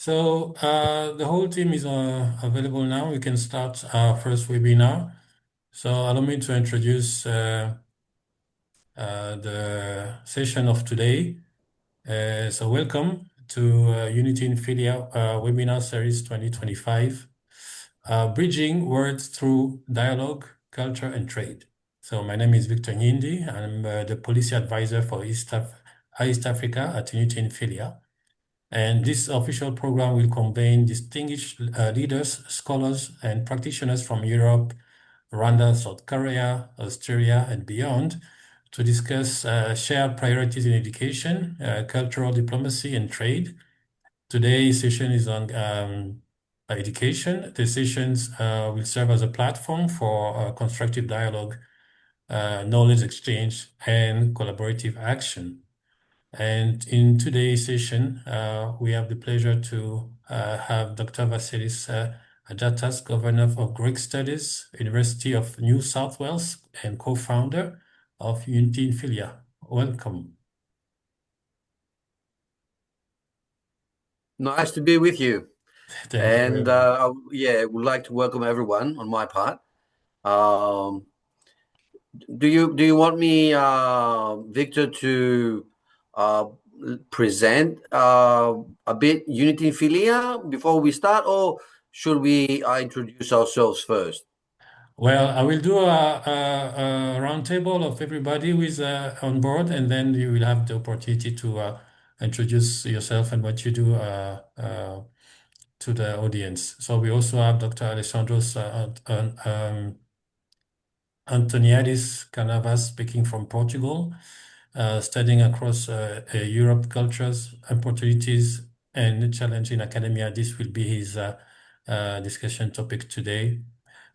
So the whole team is available now. We can start our first webinar. So allow me to introduce the session of today. So welcome to Unity in Philia webinar series 2025, Bridging Words Through Dialogue, Culture and Trade. So my name is Victor Nkindi. I'm the policy advisor for East Africa at Unity in Philia. And this official program will convene distinguished leaders, scholars, and practitioners from Europe, Rwanda, South Korea, Australia, and beyond to discuss shared priorities in education, cultural diplomacy, and trade. Today's session is on education. The sessions will serve as a platform for constructive dialogue, knowledge exchange, and collaborative action. And in today's session, we have the pleasure to have Dr. Vasilis Adjatas, Governor of Greek Studies, University of New South Wales, and co-founder of Unity in Philia. Welcome. Nice to be with you. Thank you very much. I would like to welcome everyone on my part. Do you want me, Victor, to present a bit Unity in Philia before we start, or should we introduce ourselves first? Well, I will do a roundtable of everybody who is on board, and then you will have the opportunity to introduce yourself and what you do to the audience. So we also have Dr. Alessandros Antoniadis Canavas speaking from Portugal, studying across Europe cultures, opportunities, and challenge in academia. This will be his discussion topic today.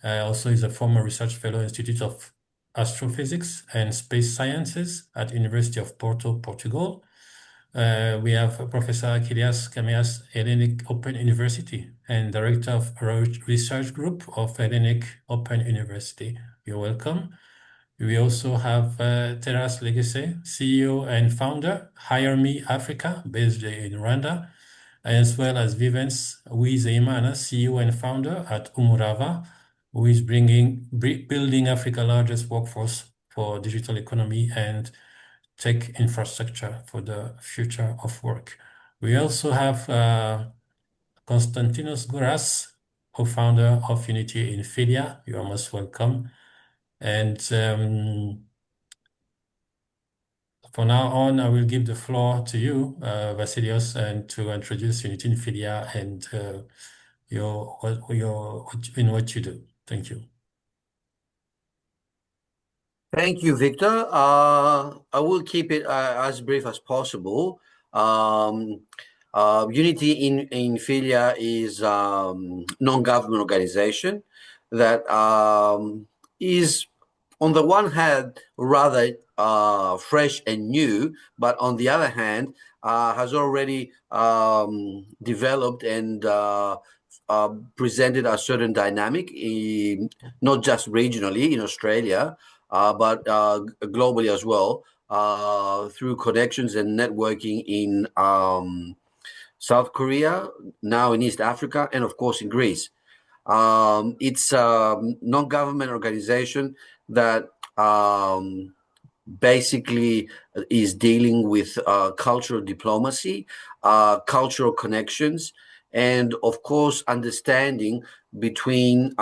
Also, he's a former research fellow, Institute of Astrophysics and Space Sciences at University of Porto, Portugal. We have Professor Achilles Cameas, Hellenic Open University, and Director of Research Group of Hellenic Open University. You're welcome. We also have Teras Legese, CEO and founder, Hire Me Africa, based in Rwanda, as well as Vivens Uwizeyimana, CEO and founder at Umurava, who is building Africa's largest workforce for digital economy and tech infrastructure for the future of work. We also have Konstantinos Gouras, co-founder of Unity in Philia. You are most welcome. And for now on, I will give the floor to you, Vasilios, and to introduce Unity in Philia and what you do. Thank you. Thank you, Victor. I will keep it as brief as possible. Unity in Philia is non-government organization that is, on the one hand, rather fresh and new, but on the other hand, has already developed and presented a certain dynamic, not just regionally in Australia, but globally as well, through connections and networking in South Korea, now in East Africa, and of course in Greece. It's a non-government organization that basically is dealing with cultural diplomacy, cultural connections, and of course understanding between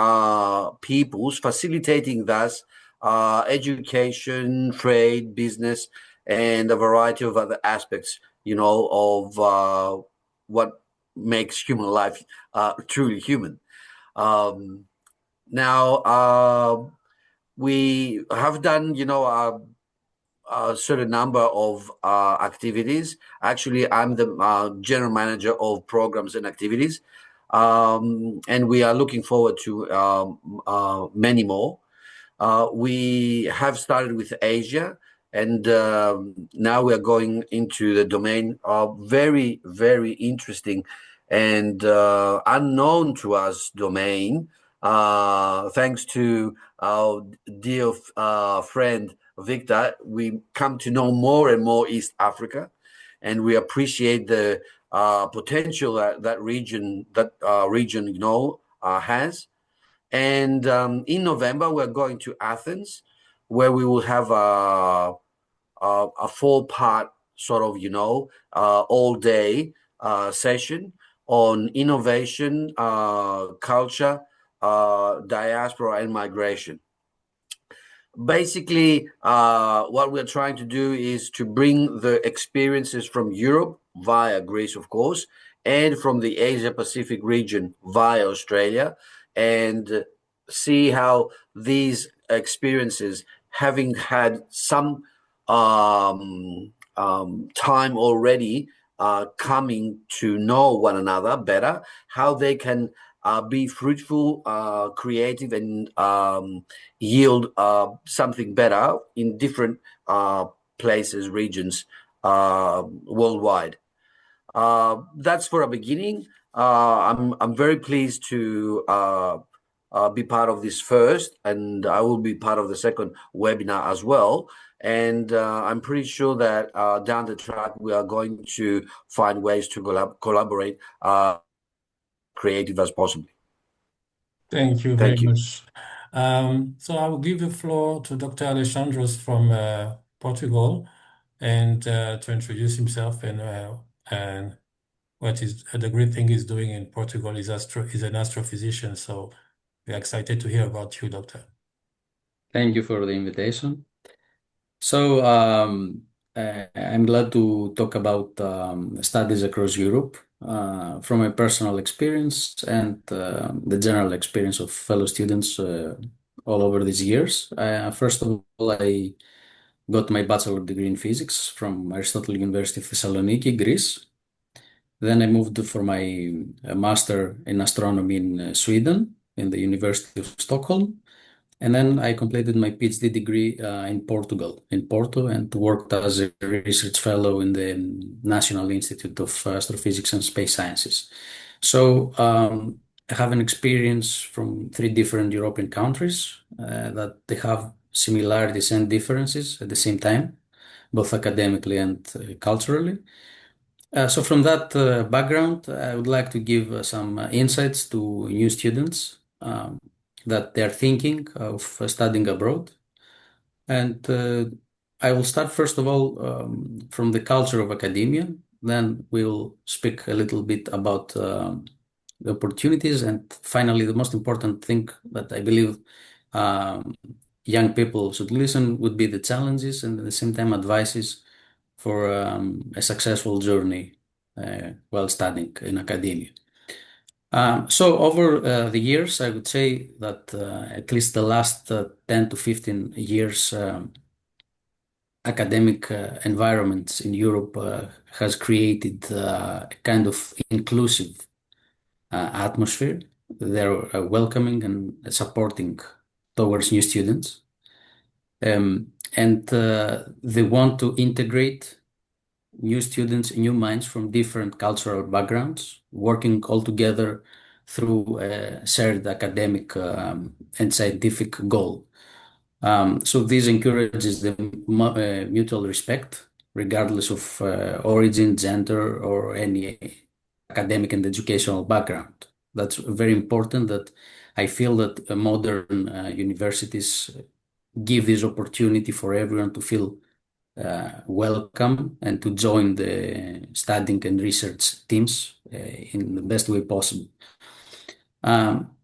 peoples, facilitating thus education, trade, business, and a variety of other aspects, of what makes human life truly human. Now, we have done, a certain number of activities. Actually, I'm the general manager of programs and activities, and we are looking forward to many more. We have started with Asia, and now we are going into the domain of very, very interesting and unknown to us domain, thanks to our dear friend Victor. We come to know more and more East Africa, and we appreciate the potential that region has. And in November, we're going to Athens, where we will have a four-part sort of, all-day session on innovation, culture, diaspora, and migration. Basically, what we're trying to do is to bring the experiences from Europe via Greece, of course, and from the Asia Pacific region via Australia, and see how these experiences, having had some time already coming to know one another better, how they can be fruitful, creative, and yield something better in different places, regions worldwide. That's for a beginning. I'm very pleased to be part of this first, and I will be part of the second webinar as well. And I'm pretty sure that down the track we are going to find ways to collaborate creative as possible. Thank you very Thank you. much. So I will give the floor to Dr. Alexandros from Portugal, and to introduce himself and what is the great thing he's doing in Portugal. He's an astrophysician, so we're excited to hear about you, Doctor. Thank you for the invitation. So I'm glad to talk about studies across Europe from my personal experience and the general experience of fellow students all over these years. First of all, I got my bachelor degree in physics from Aristotle University of Thessaloniki, Greece. Then I moved for my master in astronomy in Sweden, in the University of Stockholm. And then I completed my PhD degree in Portugal, in Porto, and worked as a research fellow in the National Institute of Astrophysics and Space Sciences. So I have an experience from 3 different European countries that they have similarities and differences at the same time, both academically and culturally. So from that background, I would like to give some insights to new students that they're thinking of studying abroad. And I will start first of all from the culture of academia. Then we'll speak a little bit about the opportunities. And finally, the most important thing that I believe um, young people should listen would be the challenges and at the same time advices for a successful journey while studying in academia. So over the years, I would say that at least the last 10 to 15 years, academic environments in Europe has created a kind of inclusive atmosphere. They're welcoming and supporting towards new students. And they want to integrate new students, new minds from different cultural backgrounds, working all together through a shared academic and scientific goal. So this encourages the mutual respect, regardless of origin, gender, or any academic and educational background. That's very important that I feel that modern universities give this opportunity for everyone to feel welcome and to join the studying and research teams in the best way possible.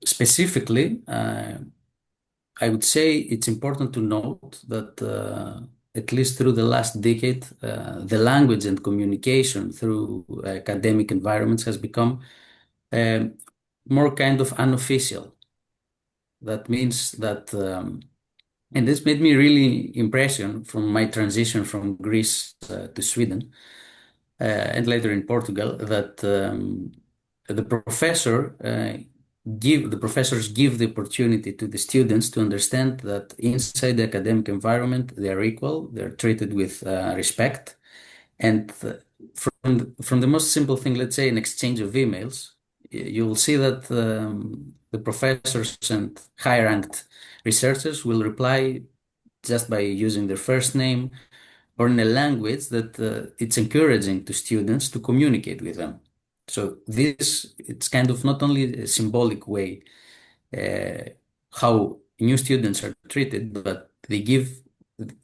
Specifically, I would say it's important to note that at least through the last decade, the language and communication through academic environments has become more kind of unofficial. That means that and this made me really impression from my transition from Greece to Sweden and later in Portugal that the professors give the opportunity to the students to understand that inside the academic environment they are equal, they're treated with respect, and from the most simple thing, let's say an exchange of emails, you will see that the professors and high-ranked researchers will reply just by using their first name or in a language that it's encouraging to students to communicate with them. So this, it's kind of not only a symbolic way uh, how new students are treated, but they give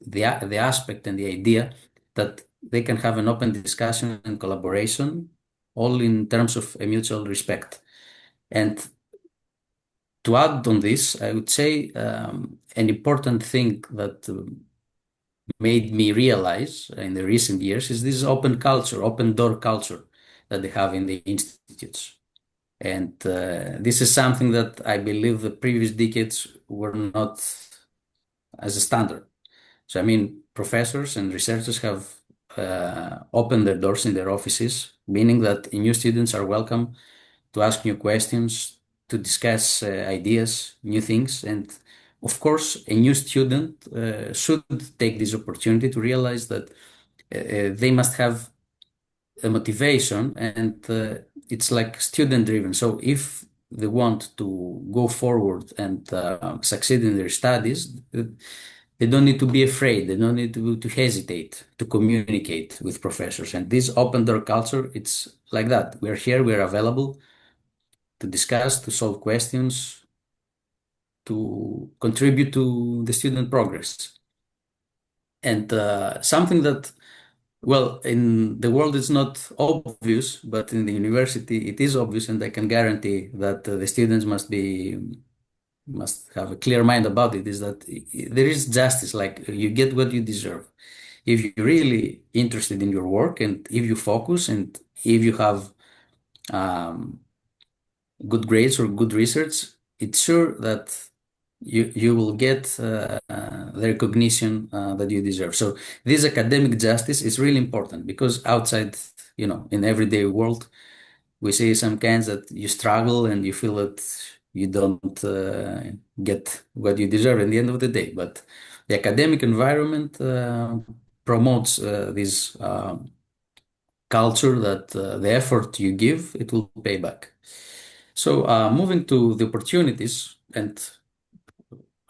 the aspect and the idea that they can have an open discussion and collaboration, all in terms of a mutual respect. And to add on this, I would say an important thing that made me realize in the recent years is this open culture, open door culture that they have in the institutes. And this is something that I believe the previous decades were not as a standard. So, I mean, professors and researchers have opened their doors in their offices, meaning that new students are welcome to ask new questions, to discuss ideas, new things. And of course, a new student should take this opportunity to realize that they must have a motivation, and it's like student driven. So if they want to go forward and succeed in their studies, they don't need to be afraid. They don't need to hesitate to communicate with professors. And this open door culture, it's like that. We're here, we're available to discuss, to solve questions, to contribute to the student progress. And something that, well, in the world it's not obvious, but in the university it is obvious, and I can guarantee that the students must have a clear mind about it, is that there is justice, like you get what you deserve. If you're really interested in your work, and if you focus, and if you have um, good grades or good research, it's sure that you will get the recognition that you deserve. So this academic justice is really important, because outside, in everyday world, we see some kinds that you struggle and you feel that you don't get what you deserve at the end of the day. But the academic environment promotes this culture that the effort you give, it will pay back. So moving to the opportunities, and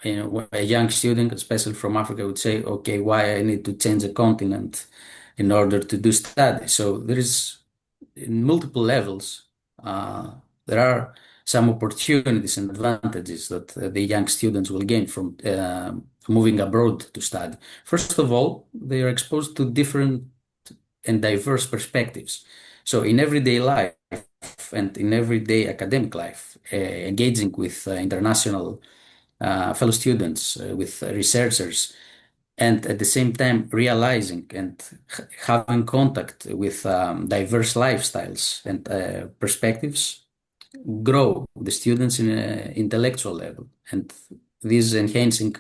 when a young student, especially from Africa, would say, okay, why I need to change the continent in order to do study? So there is, in multiple levels, there are some opportunities and advantages that the young students will gain from moving abroad to study. First of all, they are exposed to different and diverse perspectives. So in everyday life and in everyday academic life, engaging with international fellow students, with researchers, and at the same time realizing and having contact with diverse lifestyles and perspectives grow the students in an intellectual level. And this enhancing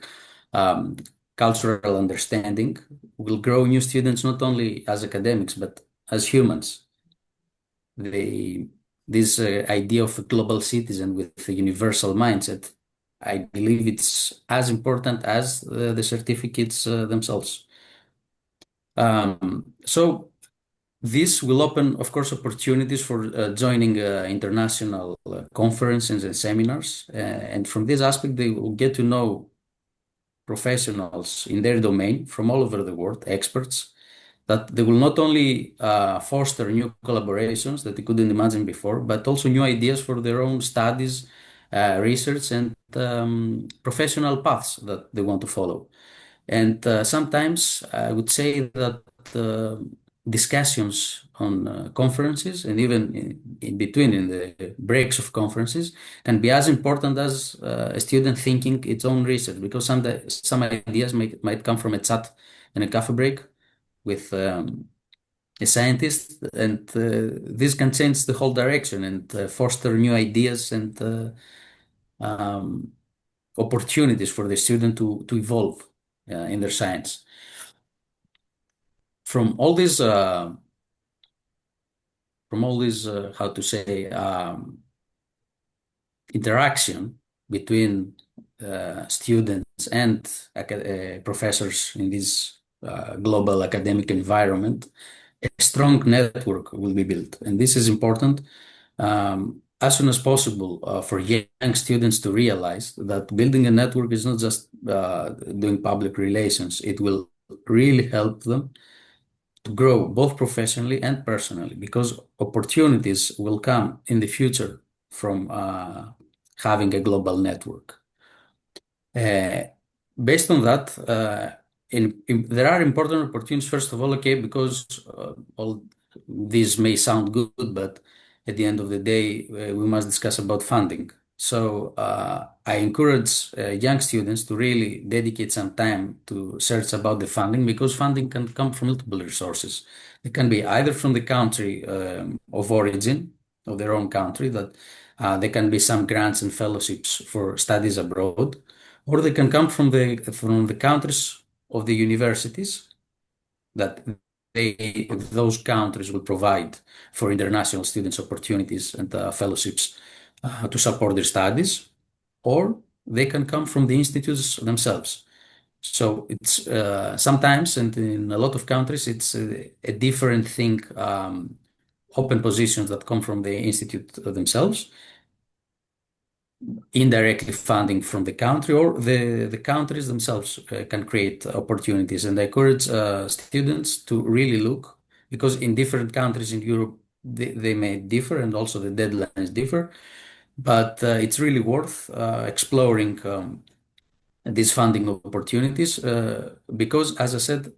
um, cultural understanding will grow new students not only as academics but as humans. This idea of a global citizen with a universal mindset, I believe it's as important as the certificates themselves. So this will open, of course, opportunities for joining international conferences and seminars. And from this aspect, they will get to know professionals in their domain from all over the world, experts, that they will not only foster new collaborations that they couldn't imagine before, but also new ideas for their own studies, research, and professional paths that they want to follow. And sometimes I would say that discussions on conferences, and even in between, in the breaks of conferences, can be as important as a student thinking its own research, because some ideas might come from a chat and a coffee break with a scientist, and this can change the whole direction and foster new ideas and um, opportunities for the student to evolve in their science. From all these, how to say, interaction between students and professors in this global academic environment, a strong network will be built. And this is important as soon as possible for young students to realize that building a network is not just doing public relations. It will really help them to grow both professionally and personally, because opportunities will come in the future from having a global network. Uh, Based on that, there are important opportunities, first of all, okay, because all these may sound good, but at the end of the day, we must discuss about funding. So I encourage young students to really dedicate some time to search about the funding, because funding can come from multiple resources. It can be either from the country of origin, of their own country, that there can be some grants and fellowships for studies abroad, or they can come from the countries of the universities that those countries will provide for international students opportunities and fellowships to support their studies, or they can come from the institutes themselves. So it's sometimes, and in a lot of countries, it's a different thing. Open positions that come from the institute themselves, indirectly funding from the country, or the countries themselves can create opportunities. And I encourage students to really look, because in different countries in Europe, they may differ, and also the deadlines differ, but it's really worth exploring these funding opportunities, because, as I said,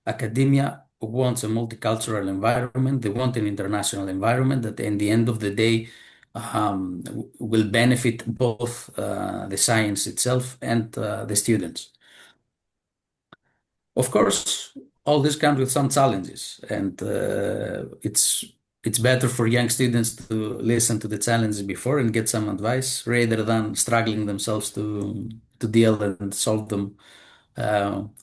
academia wants a multicultural environment. They want an international environment that, in the end of the day, will benefit both the science itself and the students. Of course, all this comes with some challenges, and it's better for young students to listen to the challenges before and get some advice, rather than struggling themselves to deal and solve them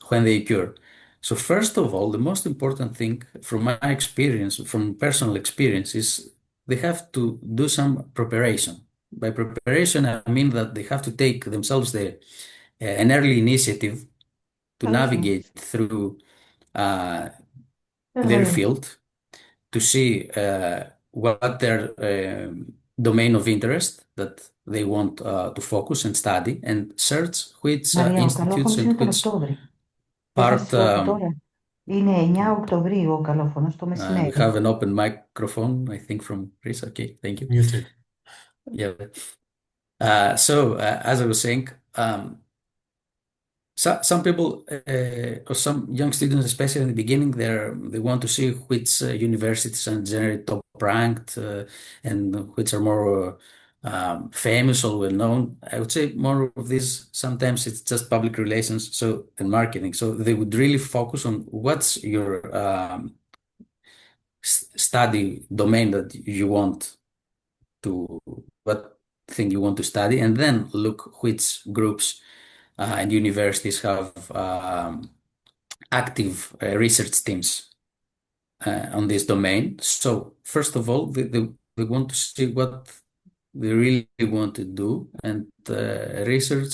when they occur. So first of all, the most important thing from my experience, from personal experience, is they have to do some preparation. By preparation, I mean that they have to take themselves an early initiative to Καλώς navigate through uh, δεν their μπορεί. field, to see what their domain of interest that they want to focus and study, and search which Μαρία, ο institutes καλόφωνος and είναι τον which Οκτώβρη. Δεν θα part. σε βλέπω τώρα. Είναι 9 Οκτωβρίου ο καλόφωνος το We μεσημέρι. have an open microphone, I think, from Chris. Okay, thank you. Muted. Yeah. As I was saying, some people or some young students, especially in the beginning, they want to see which universities are generally top ranked and which are more famous or well known. I would say more of this. Sometimes it's just public relations, and marketing. So they would really focus on what's your study domain that you want to, what thing you want to study, and then look which groups and universities have active research teams on this domain. So first of all, they want to see what they really want to do, and research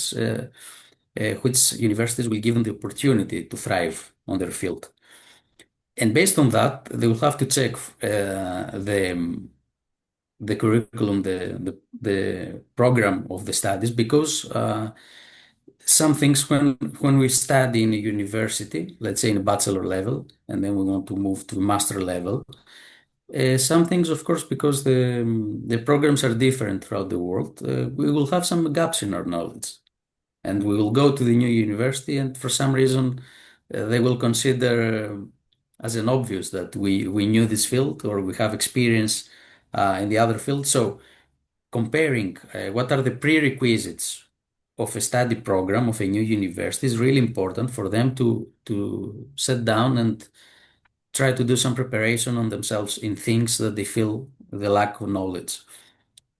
which universities will give them the opportunity to thrive on their field. And based on that, they will have to check the curriculum, the program of the studies, because some things, when we study in a university, let's say in a bachelor level, and then we want to move to master level, some things, of course, because the programs are different throughout the world, we will have some gaps in our knowledge, and we will go to the new university, and for some reason, they will consider as an obvious that we knew this field, or we have experience in the other field. So comparing what are the prerequisites of a study program of a new university is really important for them to sit down and try to do some preparation on themselves in things that they feel the lack of knowledge.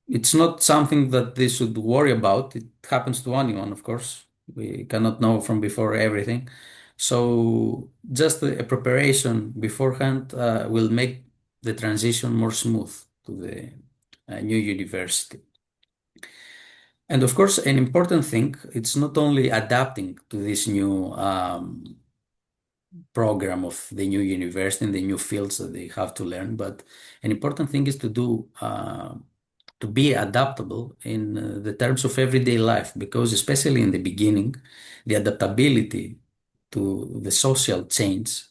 It's not something that they should worry about. It happens to anyone, of course. We cannot know from before everything. So just a preparation beforehand will make the transition more smooth to the new university. And of course, an important thing, it's not only adapting to this new program of the new university and the new fields that they have to learn, but an important thing is to be adaptable in the terms of everyday life, because especially in the beginning, the adaptability to the social change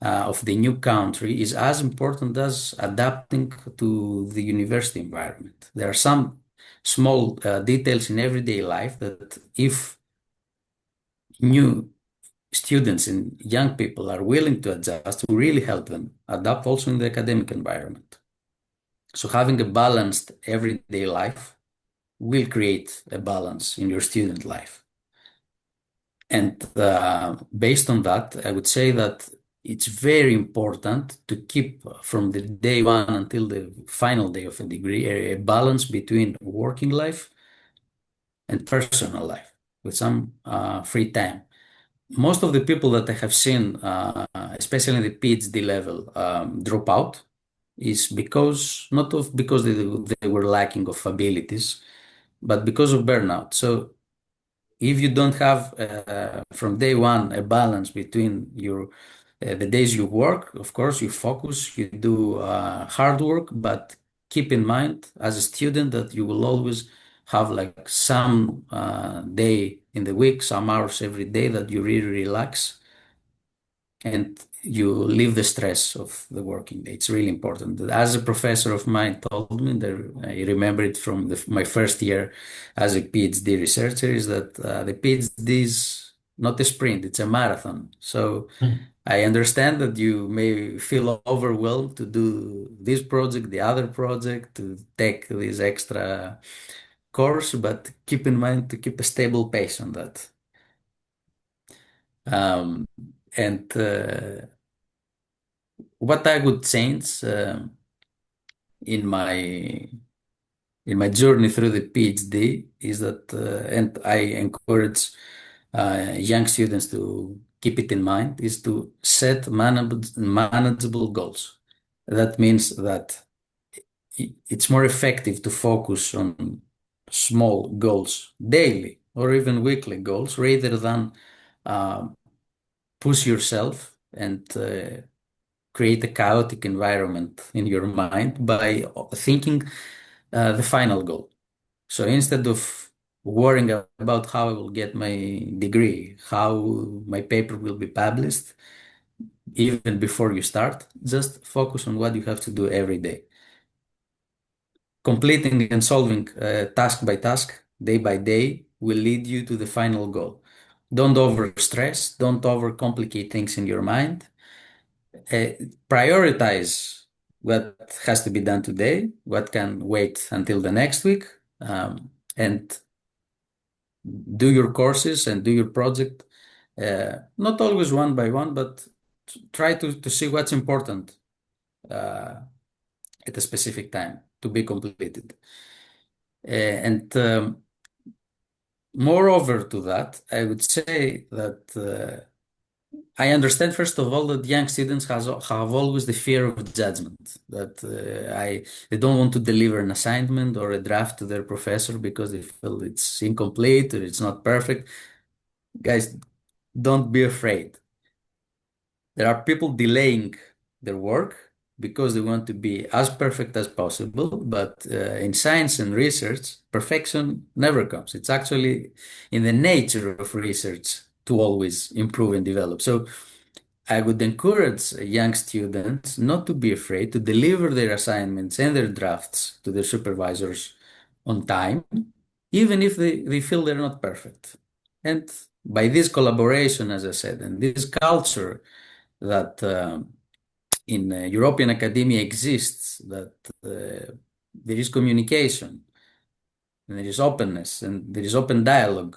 of the new country is as important as adapting to the university environment. There are some small details in everyday life that if new students and young people are willing to adjust, to really help them adapt also in the academic environment. So having a balanced everyday life will create a balance in your student life. And based on that, I would say that it's very important to keep from the day one until the final day of a degree a balance between working life and personal life with some free time. Most of the people that I have seen, especially in the PhD level, drop out is because not of because they were lacking of abilities, but because of burnout. So if you don't have from day one a balance between your the days you work, of course you focus, you do hard work, but keep in mind as a student that you will always have like some day in the week, some hours every day that you really relax and you leave the stress of the working day. It's really important. As a professor of mine told me, that I remember it from my first year as a PhD researcher, is that the PhD is not a sprint, it's a marathon. So I understand that you may feel overwhelmed to do this project, the other project, to take this extra course, but keep in mind to keep a stable pace on that. Um, and what I would change in my journey through the PhD is that, and I encourage young students to keep it in mind, is to set manageable goals. That means that it's more effective to focus on small goals, daily or even weekly goals, rather than push yourself and create a chaotic environment in your mind by thinking the final goal. So instead of worrying about how I will get my degree, how my paper will be published, even before you start, just focus on what you have to do every day. Completing and solving task by task, day by day, will lead you to the final goal. Don't over stress, don't overcomplicate things in your mind. Prioritize what has to be done today, what can wait until the next week, and do your courses and do your project, not always one by one, but try to see what's important at a specific time to be completed. And moreover to that, I would say that I understand, first of all, that young students have always the fear of judgment, that they don't want to deliver an assignment or a draft to their professor because they feel it's incomplete or it's not perfect. Guys, don't be afraid. There are people delaying their work because they want to be as perfect as possible, but in science and research, perfection never comes. It's actually in the nature of research to always improve and develop. So I would encourage young students not to be afraid to deliver their assignments and their drafts to their supervisors on time, even if they feel they're not perfect. And by this collaboration, as I said, and this culture that in European academia exists, that there is communication, and there is openness, and there is open dialogue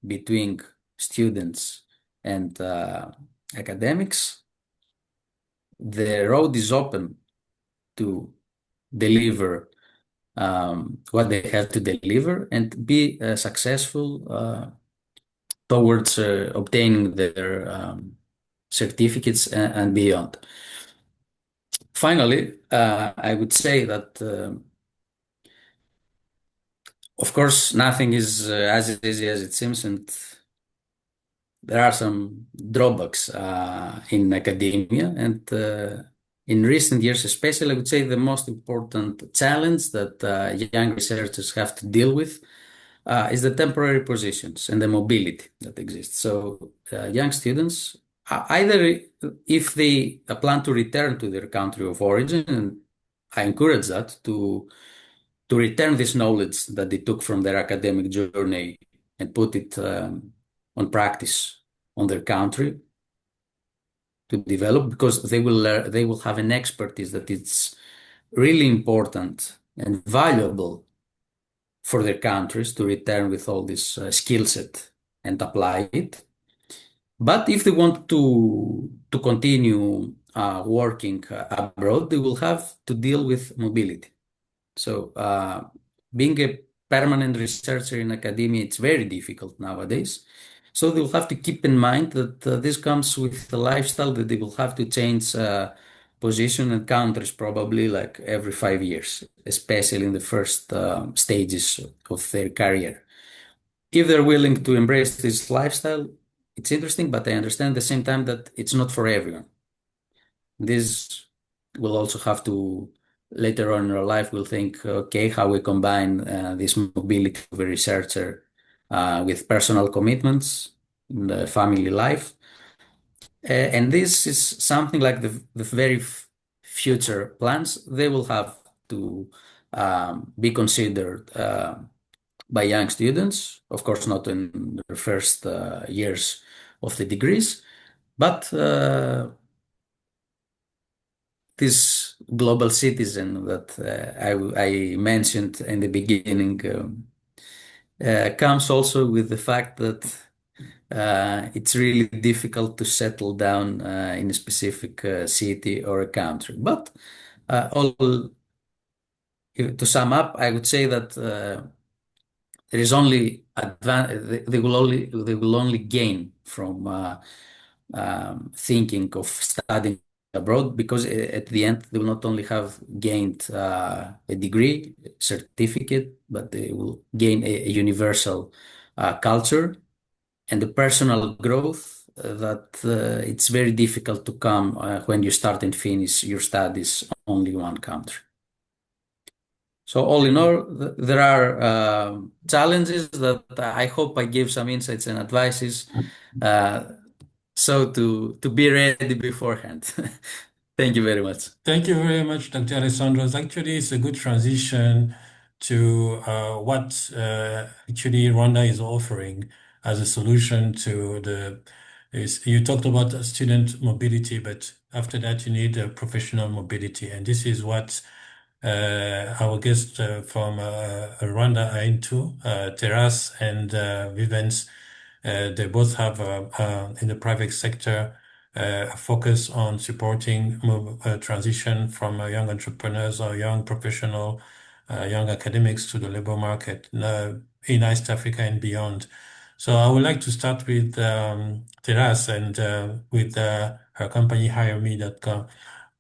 between students and academics, the road is open to deliver what they have to deliver and be successful towards obtaining their certificates and beyond. Finally, I would say that, of course, nothing is as easy as it seems, and there are some drawbacks in academia. And in recent years, especially, I would say the most important challenge that young researchers have to deal with is the temporary positions and the mobility that exists. So young students, either if they plan to return to their country of origin, and I encourage that to return this knowledge that they took from their academic journey and put it on practice on their country to develop, because they will have an expertise that it's really important and valuable for their countries to return with all this skill set and apply it. But if they want to continue working abroad, they will have to deal with mobility. So being a permanent researcher in academia, it's very difficult nowadays. So they will have to keep in mind that this comes with the lifestyle, that they will have to change position and countries probably like every 5 years, especially in the first stages of their career. If they're willing to embrace this lifestyle, it's interesting, but I understand at the same time that it's not for everyone. This will also have to, later on in our life, we'll think, okay, how we combine this mobility of a researcher with personal commitments in the family life. And this is something like the very future plans. They will have to be considered by young students, of course, not in the first years of the degrees, but this global citizen that I mentioned in the beginning comes also with the fact that it's really difficult to settle down in a specific city or a country. But to sum up, I would say that there is only they will only gain from thinking of studying abroad, because at the end they will not only have gained a degree, certificate, but they will gain a universal culture and the personal growth that it's very difficult to come when you start and finish your studies only in one country. So all in all, there are challenges that I hope I gave some insights and advices, so to be ready beforehand. Thank you very much. Thank you very much, Dr. Alessandros. Actually, it's a good transition to what actually Rwanda is offering as a solution to you talked about student mobility, but after that you need professional mobility. And this is what our guests from Rwanda are into, Teras and Vivens. They both have, in the private sector, a focus on supporting transition from young entrepreneurs or young professional, young academics to the labor market in East Africa and beyond. So I would like to start with Teras and with her company HireMe.com.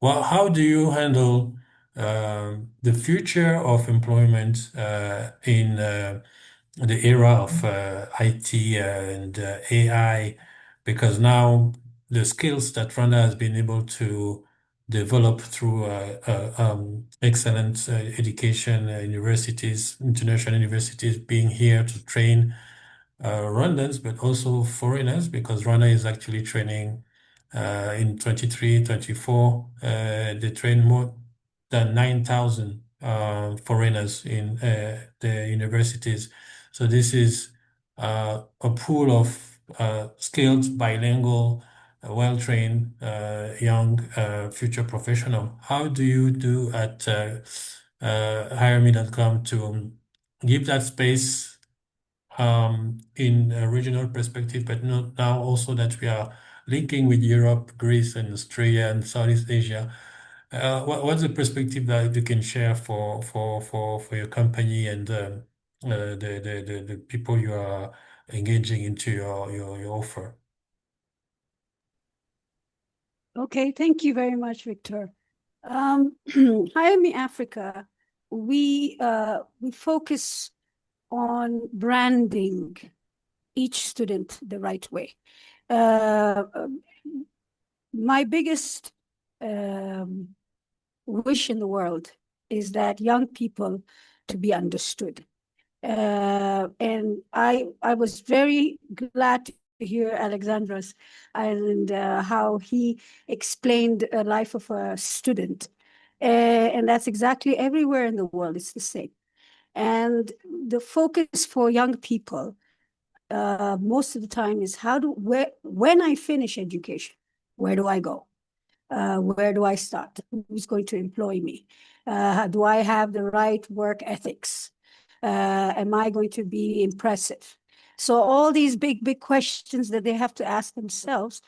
Well, how do you handle the future of employment in the era of IT and AI? Because now the skills that Rwanda has been able to develop through excellent education, universities, international universities being here to train Rwandans, but also foreigners, because Rwanda is actually training in 23, 24, they train more than 9,000 foreigners in the universities. So this is a pool of skilled, bilingual, well-trained, young future professional. How do you do at HireMe.com to give that space in a regional perspective, but not now also that we are linking with Europe, Greece, and Australia and Southeast Asia? What's the perspective that you can share for your company and the people you are engaging into your offer? Okay, thank you very much, Victor. Hire Me Africa, we focus on branding each student the right way. My biggest wish in the world is that young people to be understood. And I was very glad to hear Alexandra's and how he explained a life of a student. And that's exactly everywhere in the world, it's the same. And the focus for young people most of the time is when I finish education, where do I go? Where do I start? Who's going to employ me? Do I have the right work ethics? Am I going to be impressive? So all these big questions that they have to ask themselves,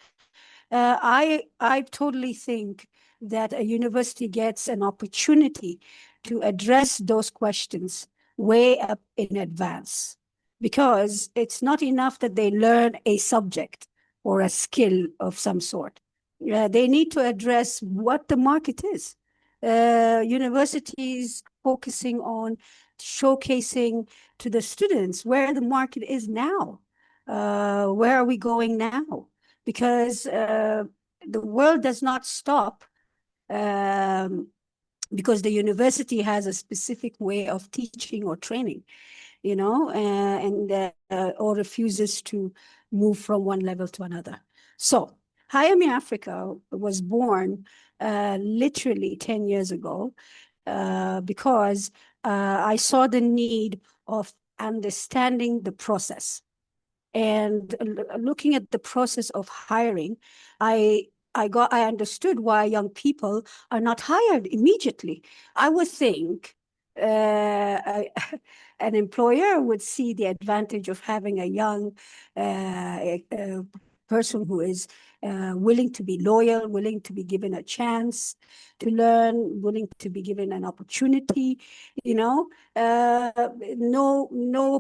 I totally think that a university gets an opportunity to address those questions way up in advance, because it's not enough that they learn a subject or a skill of some sort. They need to address what the market is. Universities focusing on showcasing to the students where the market is now. Where are we going now? Because the world does not stop because the university has a specific way of teaching or training, or refuses to move from one level to another. So Higher Africa was born literally 10 years ago because I saw the need of understanding the process. And looking at the process of hiring, I understood why young people are not hired immediately. I would think an employer would see the advantage of having a young person who is willing to be loyal, willing to be given a chance to learn, willing to be given an opportunity, no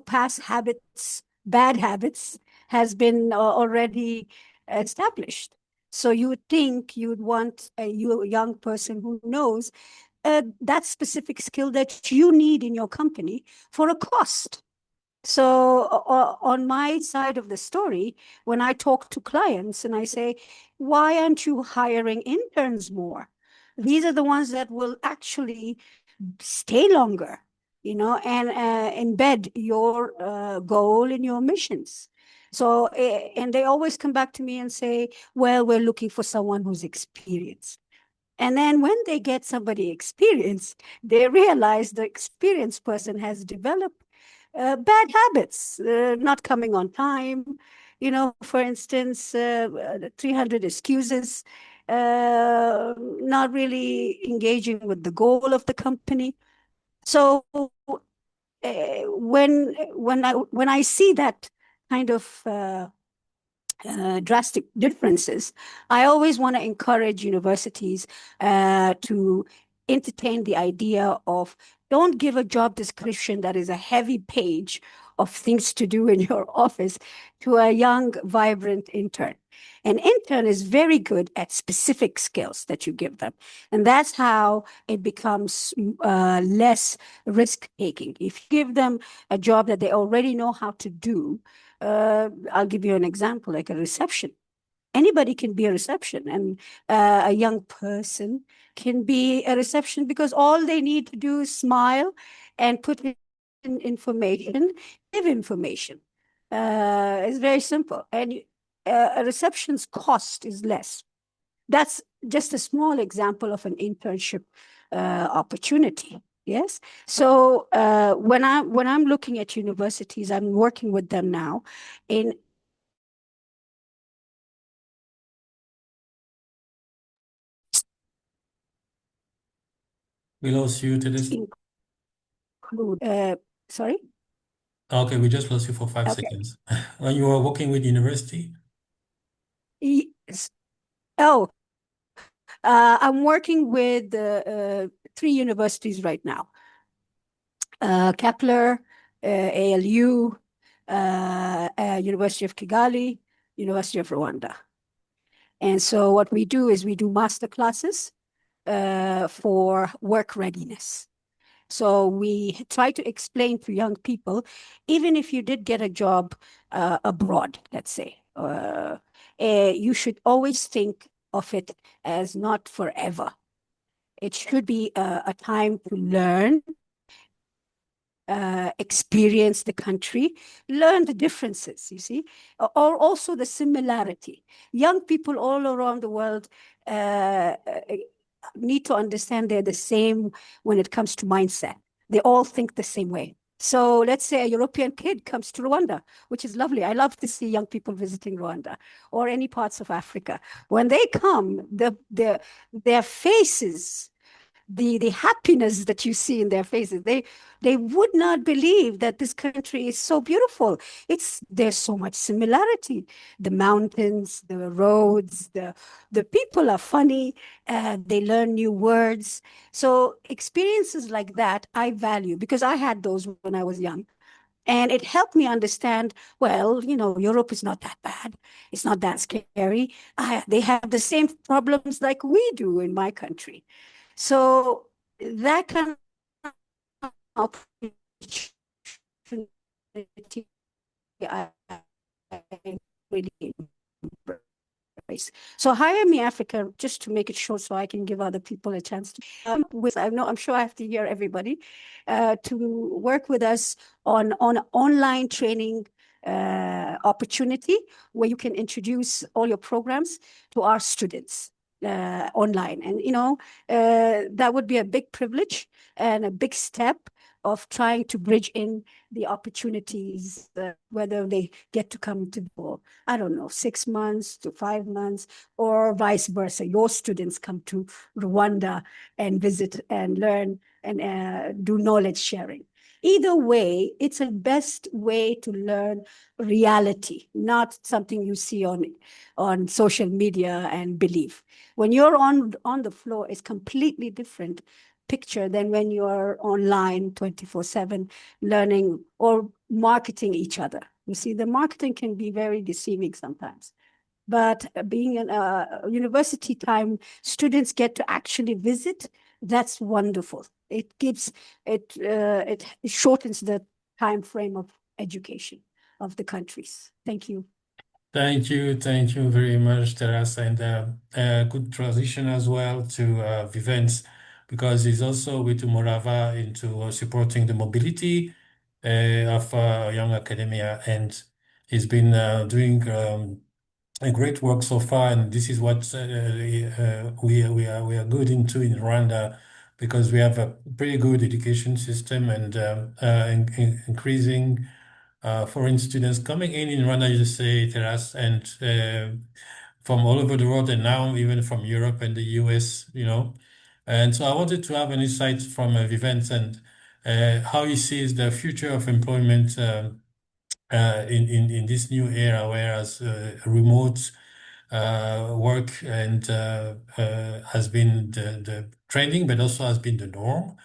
past habits, bad habits has been already established. So you would think you would want a young person who knows that specific skill that you need in your company for a cost. So on my side of the story, when I talk to clients and I say, why aren't you hiring interns more? These are the ones that will actually stay longer, and embed your goal in your missions. So, and they always come back to me and say, well, we're looking for someone who's experienced. And then when they get somebody experienced, they realize the experienced person has developed bad habits, not coming on time, for instance, 300 excuses, not really engaging with the goal of the company. So when I see that kind of drastic differences, I always want to encourage universities to entertain the idea of don't give a job description that is a heavy page of things to do in your office to a young, vibrant intern. An intern is very good at specific skills that you give them. And that's how it becomes less risk-taking. If you give them a job that they already know how to do, I'll give you an example, like a reception. Anybody can be a reception, and a young person can be a reception because all they need to do is smile and put in information, give information. It's very simple. And a reception's cost is less. That's just a small example of an internship opportunity. Yes. So when I'm looking at universities, I'm working with them now in We lost you to this. include sorry. Okay, we just lost you for 5 seconds. When you were working with university? Yes. Oh, I'm working with 3 universities right now. Kepler, ALU, University of Kigali, University of Rwanda. And so what we do is we do master classes for work readiness. So we try to explain to young people, even if you did get a job abroad, let's say, you should always think of it as not forever. It should be a time to learn experience the country, learn the differences, you see, or also the similarity. Young people all around the world need to understand they're the same when it comes to mindset. They all think the same way. So let's say a European kid comes to Rwanda, which is lovely. I love to see young people visiting Rwanda or any parts of Africa. When they come, their faces, the happiness that you see in their faces, they would not believe that this country is so beautiful. There's so much similarity. The mountains, the roads, the people are funny, they learn new words. So experiences like that I value because I had those when I was young. And it helped me understand, well, Europe is not that bad. It's not that scary. They have the same problems like we do in my country. So that kind of opportunity I really embrace. So Hire Me Africa, just to make it short so I can give other people a chance to I'm sure I have to hear everybody to work with us on online training opportunity where you can introduce all your programs to our students online. And, that would be a big privilege and a big step of trying to bridge in the opportunities, whether they get to come to, I don't know, 6 months to 5 months, or vice versa. Your students come to Rwanda and visit and learn and do knowledge sharing. Either way, it's a best way to learn reality, not something you see on social media and believe. When you're on the floor, it's completely different picture than when you're online 24/7 learning or marketing each other. You see, the marketing can be very deceiving sometimes. But being in a university time, students get to actually visit. That's wonderful. It shortens the time frame of education of the countries. Thank you. Thank you very much, Teresa, and good transition as well to Vivens, because he's also with Morava into supporting the mobility of young academia, and he's been doing a great work so far, and this is what we are good into in Rwanda, because we have a pretty good education system and increasing foreign students coming in Rwanda, you say, Teras, and from all over the world, and now even from Europe and the US, And so I wanted to have an insight from Vivens and how he sees the future of employment in this new era, whereas remote work and has been the trending, but also has been the norm.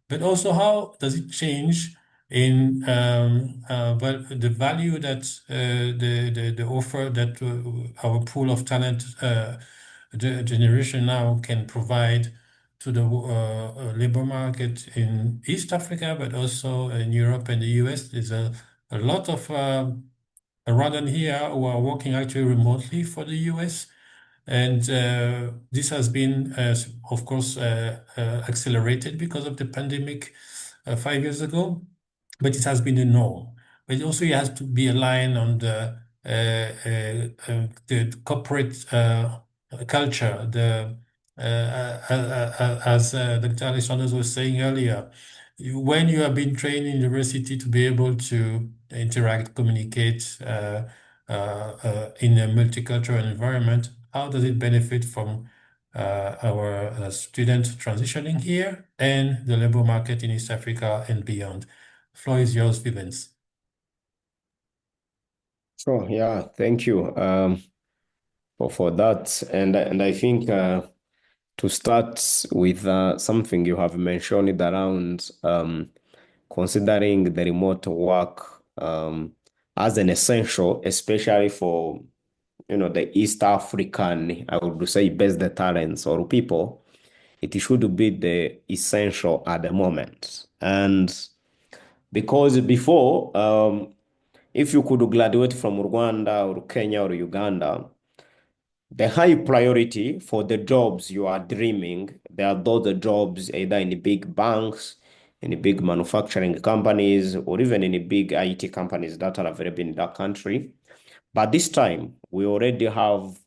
But also, how does it change in the value that the offer that our pool of talent the generation now can provide to the labor market in East Africa, but also in Europe and the US? There's a lot of Rwandan here who are working actually remotely for the US. And this has been, of course, accelerated because of the pandemic 5 years ago, but it has been the norm. But also, it has to be aligned on the corporate culture. As Dr. Alexander was saying earlier, when you have been trained in university to be able to interact, communicate in a multicultural environment, how does it benefit from our student transitioning here and the labor market in East Africa and beyond? Floor is yours, Vivens. Sure, yeah, thank you for that. And I think to start with something you have mentioned around considering the remote work as an essential, especially for the East African, I would say, best the talents or people, it should be the essential at the moment. And because before, if you could graduate from Rwanda or Kenya or Uganda, the high priority for the jobs you are dreaming, there are those jobs either in big banks, in big manufacturing companies, or even in big IT companies that are available in that country. But this time, we already have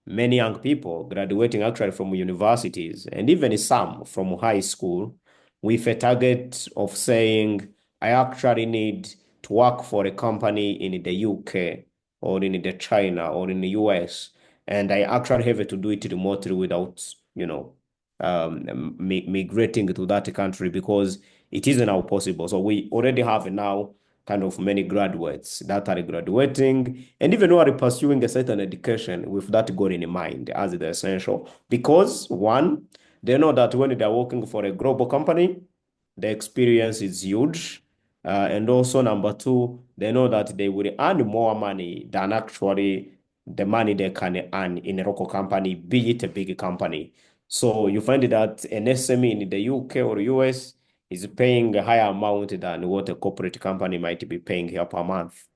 many young people graduating actually from universities and even some from high school with a target of saying, I actually need to work for a company in the UK or in the China or in the US, and I actually have to do it remotely without, migrating to that country because it is now possible. So we already have now kind of many graduates that are graduating and even who are pursuing a certain education with that goal in mind as the essential. Because one, they know that when they're working for a global company, the experience is huge. And also number two, they know that they will earn more money than actually the money they can earn in a local company, be it a big company. So you find that an SME in the UK or US is paying a higher amount than what a corporate company might be paying here per month.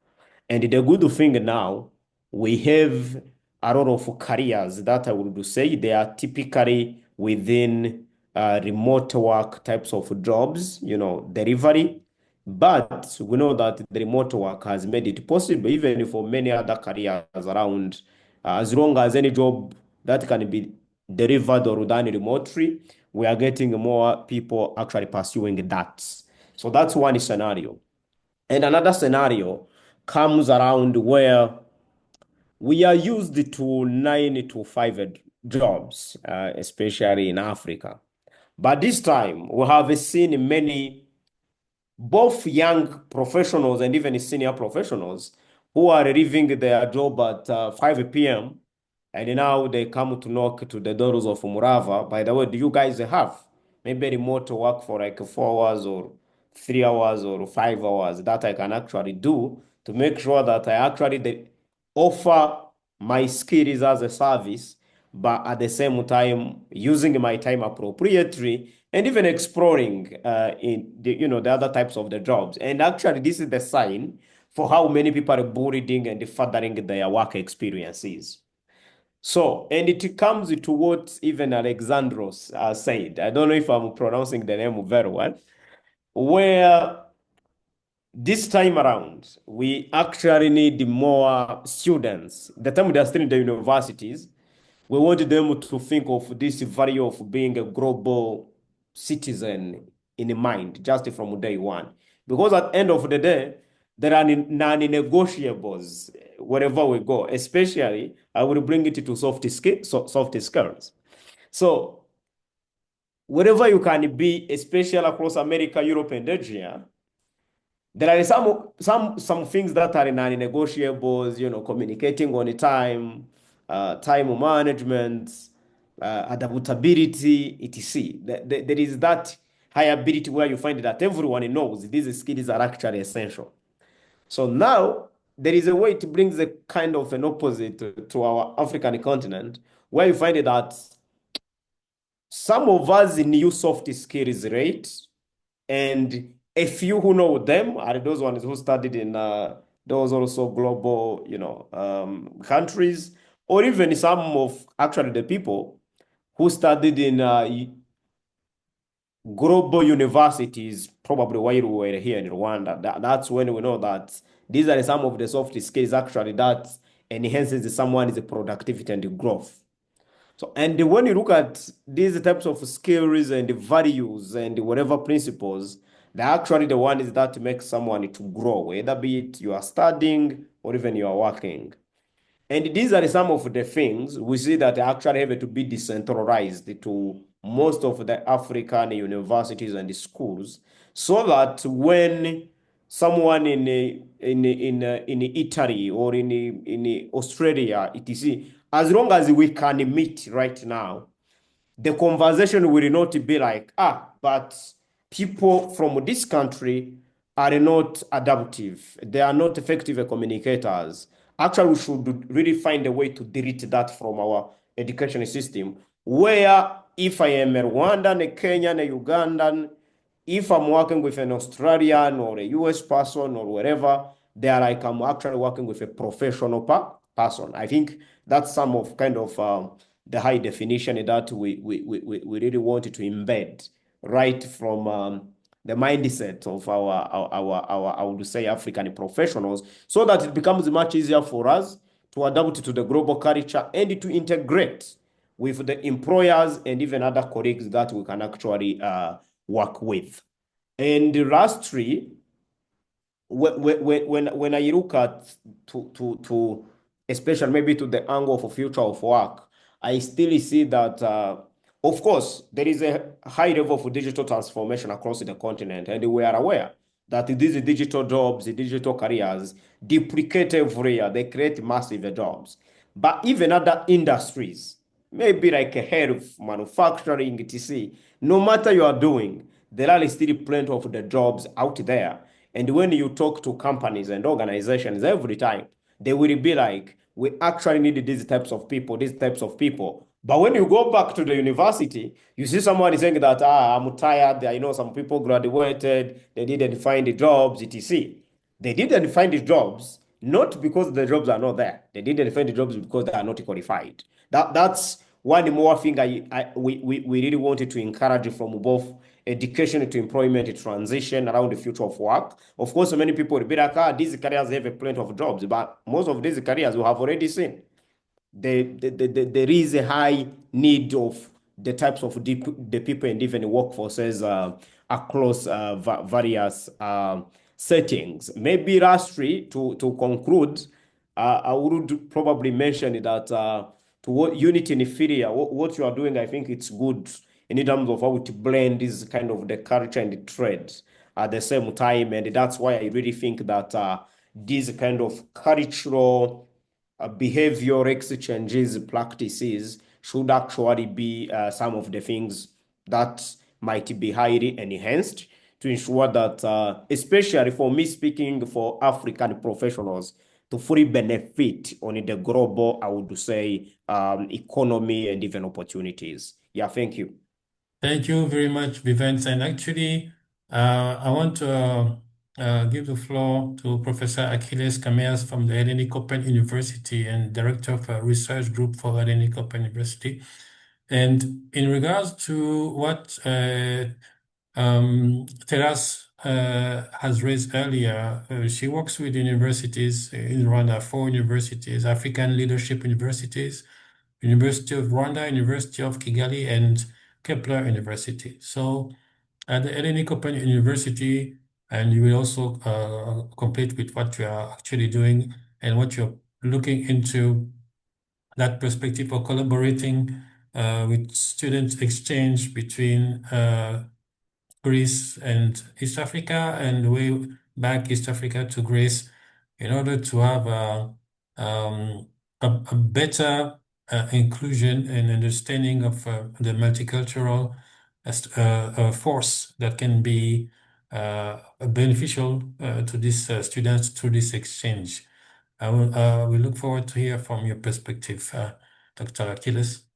And the good thing now, we have a lot of careers that I would say they are typically within remote work types of jobs, delivery. But we know that the remote work has made it possible, even for many other careers around, as long as any job that can be delivered or done remotely, we are getting more people actually pursuing that. So that's one scenario. And another scenario comes around where we are used to 9 to 5 jobs, especially in Africa. But this time, we have seen many, both young professionals and even senior professionals, who are leaving their job at 5 p.m. and now they come to knock to the doors of Murava. By the way, do you guys have maybe remote work for like 4 hours or 3 hours or 5 hours that I can actually do to make sure that I actually offer my skills as a service, but at the same time using my time appropriately and even exploring in the other types of the jobs. And actually, this is the sign for how many people are building and furthering their work experiences. So, and it comes to what even Alexandros said. I don't know if I'm pronouncing the name very well, where this time around, we actually need more students. The time they're still in the universities, we want them to think of this value of being a global citizen in mind, just from day one. Because at the end of the day, there are non-negotiables wherever we go, especially I will bring it to soft skills. So wherever you can be, especially across America, Europe, and Asia, there are some things that are non-negotiables, communicating on time, time management, adaptability, etc. There is that high ability where you find that everyone knows these skills are actually essential. So now there is a way to bring the kind of an opposite to our African continent, where you find that some of us knew soft skills, right? And a few who know them are those ones who studied in those also global, countries, or even some of actually the people who studied in global universities, probably while we were here in Rwanda. That's when we know that these are some of the soft skills actually that enhances someone's productivity and growth. So, and when you look at these types of skills and values and whatever principles, they're actually the ones that make someone to grow, whether be it you are studying or even you are working. And these are some of the things we see that actually have to be decentralized to most of the African universities and schools, so that when someone in Italy or in Australia, etc., as long as we can meet right now, the conversation will not be like, but people from this country are not adaptive. They are not effective communicators. Actually, we should really find a way to delete that from our education system. Where if I am a Rwandan, a Kenyan, a Ugandan, if I'm working with an Australian or a US person or wherever, they are like I'm actually working with a professional person. I think that's some of kind of the high definition that we really wanted to embed right from the mindset of I would say African professionals, so that it becomes much easier for us to adapt to the global culture and to integrate with the employers and even other colleagues that we can actually work with. And lastly, when I look at to especially maybe to the angle of a future of work, I still see that of course there is a high level of digital transformation across the continent, and we are aware that these digital jobs, the digital careers duplicate every year. They create massive jobs. But even other industries, maybe like health, manufacturing, etc., no matter you are doing, there are still plenty of the jobs out there. And when you talk to companies and organizations every time, they will be like, we actually need these types of people, these types of people. But when you go back to the university, you see someone saying that, I'm tired. I know some people graduated, they didn't find the jobs, etc. They didn't find the jobs, not because the jobs are not there. They didn't find the jobs because they are not qualified. That's one more thing we really wanted to encourage from both education to employment transition around the future of work. Of course, many people will be like, these careers have a plenty of jobs, but most of these careers we have already seen there is a high need of the types of the people and even workforces across various settings. Maybe lastly, to conclude, I would probably mention that to what Unity in Philia, what you are doing, I think it's good in terms of how to blend this kind of the culture and the trade at the same time. And that's why I really think that these kind of cultural behavior exchanges practices should actually be some of the things that might be highly enhanced to ensure that, especially for me speaking for African professionals, to fully benefit on the global, I would say, economy and even opportunities. Yeah, thank you. Thank you very much, Vivens. And actually, I want to give the floor to Professor Achilles Kameas from the Hellenic Open University and Director of a Research Group for Hellenic Open University. And in regards to what Teras has raised earlier, she works with universities in Rwanda, 4 universities, African Leadership Universities, University of Rwanda, University of Kigali, and Kepler University. So at the Hellenic Open University, and you will also complete with what you are actually doing and what you're looking into, that perspective of collaborating with student exchange between Greece and East Africa, and way back East Africa to Greece, in order to have a better inclusion and understanding of the multicultural force that can be beneficial to these students through this exchange. We look forward to hear from your perspective, Dr. Achilles.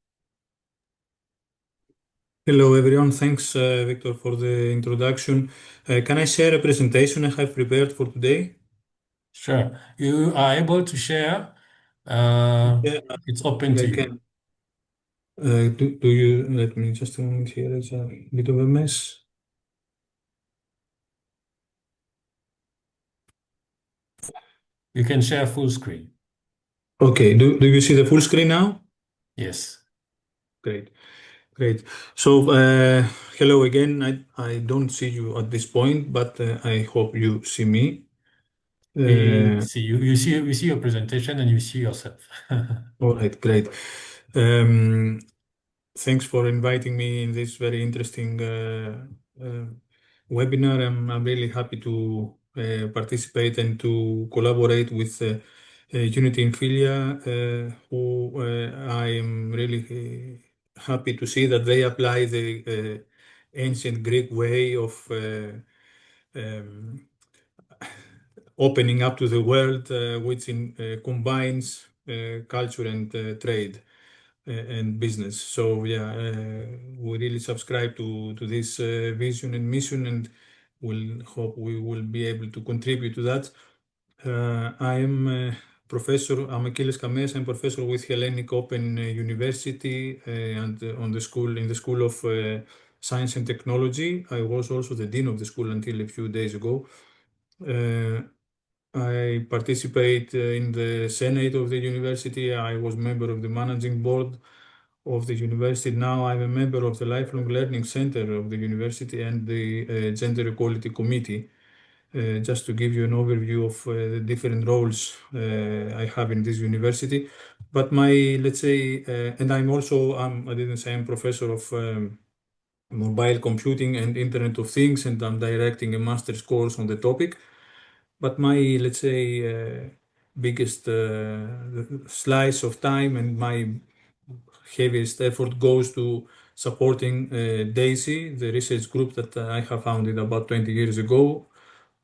Hello, everyone. Thanks, Victor, for the introduction. Can I share a presentation I have prepared for today? Sure. You are able to share. Yeah, It's open to I you. can. Do you let me just a moment here? It's a bit of a mess. You can share full screen. Okay. Do you see the full screen now? Yes. Great. Great. So, hello again. I don't see you at this point, but I hope you see me. We see you. We see your presentation and you see yourself. All right, great. Thanks for inviting me in this very interesting webinar. I'm really happy to participate and to collaborate with Unity in Philia, who I am really happy to see that they apply the ancient Greek way of um, opening up to the world, which combines culture and trade and business. So yeah, we really subscribe to this vision and mission, and we'll hope we will be able to contribute to that. I am professor. I'm Achilles Kameas. I'm professor with Hellenic Open University and on the school in the School of Science and Technology. I was also the dean of the school until a few days ago. I participate in the Senate of the university. I was member of the managing board of the university. Now I'm a member of the Lifelong Learning Center of the university and the Gender Equality Committee. Just to give you an overview of the different roles I have in this university. But let's say, and I'm also, I didn't say I'm professor of mobile computing and Internet of Things, and I'm directing a master's course on the topic. But let's say, biggest slice of time and my heaviest effort goes to supporting DAISY, the research group that I have founded about 20 years ago.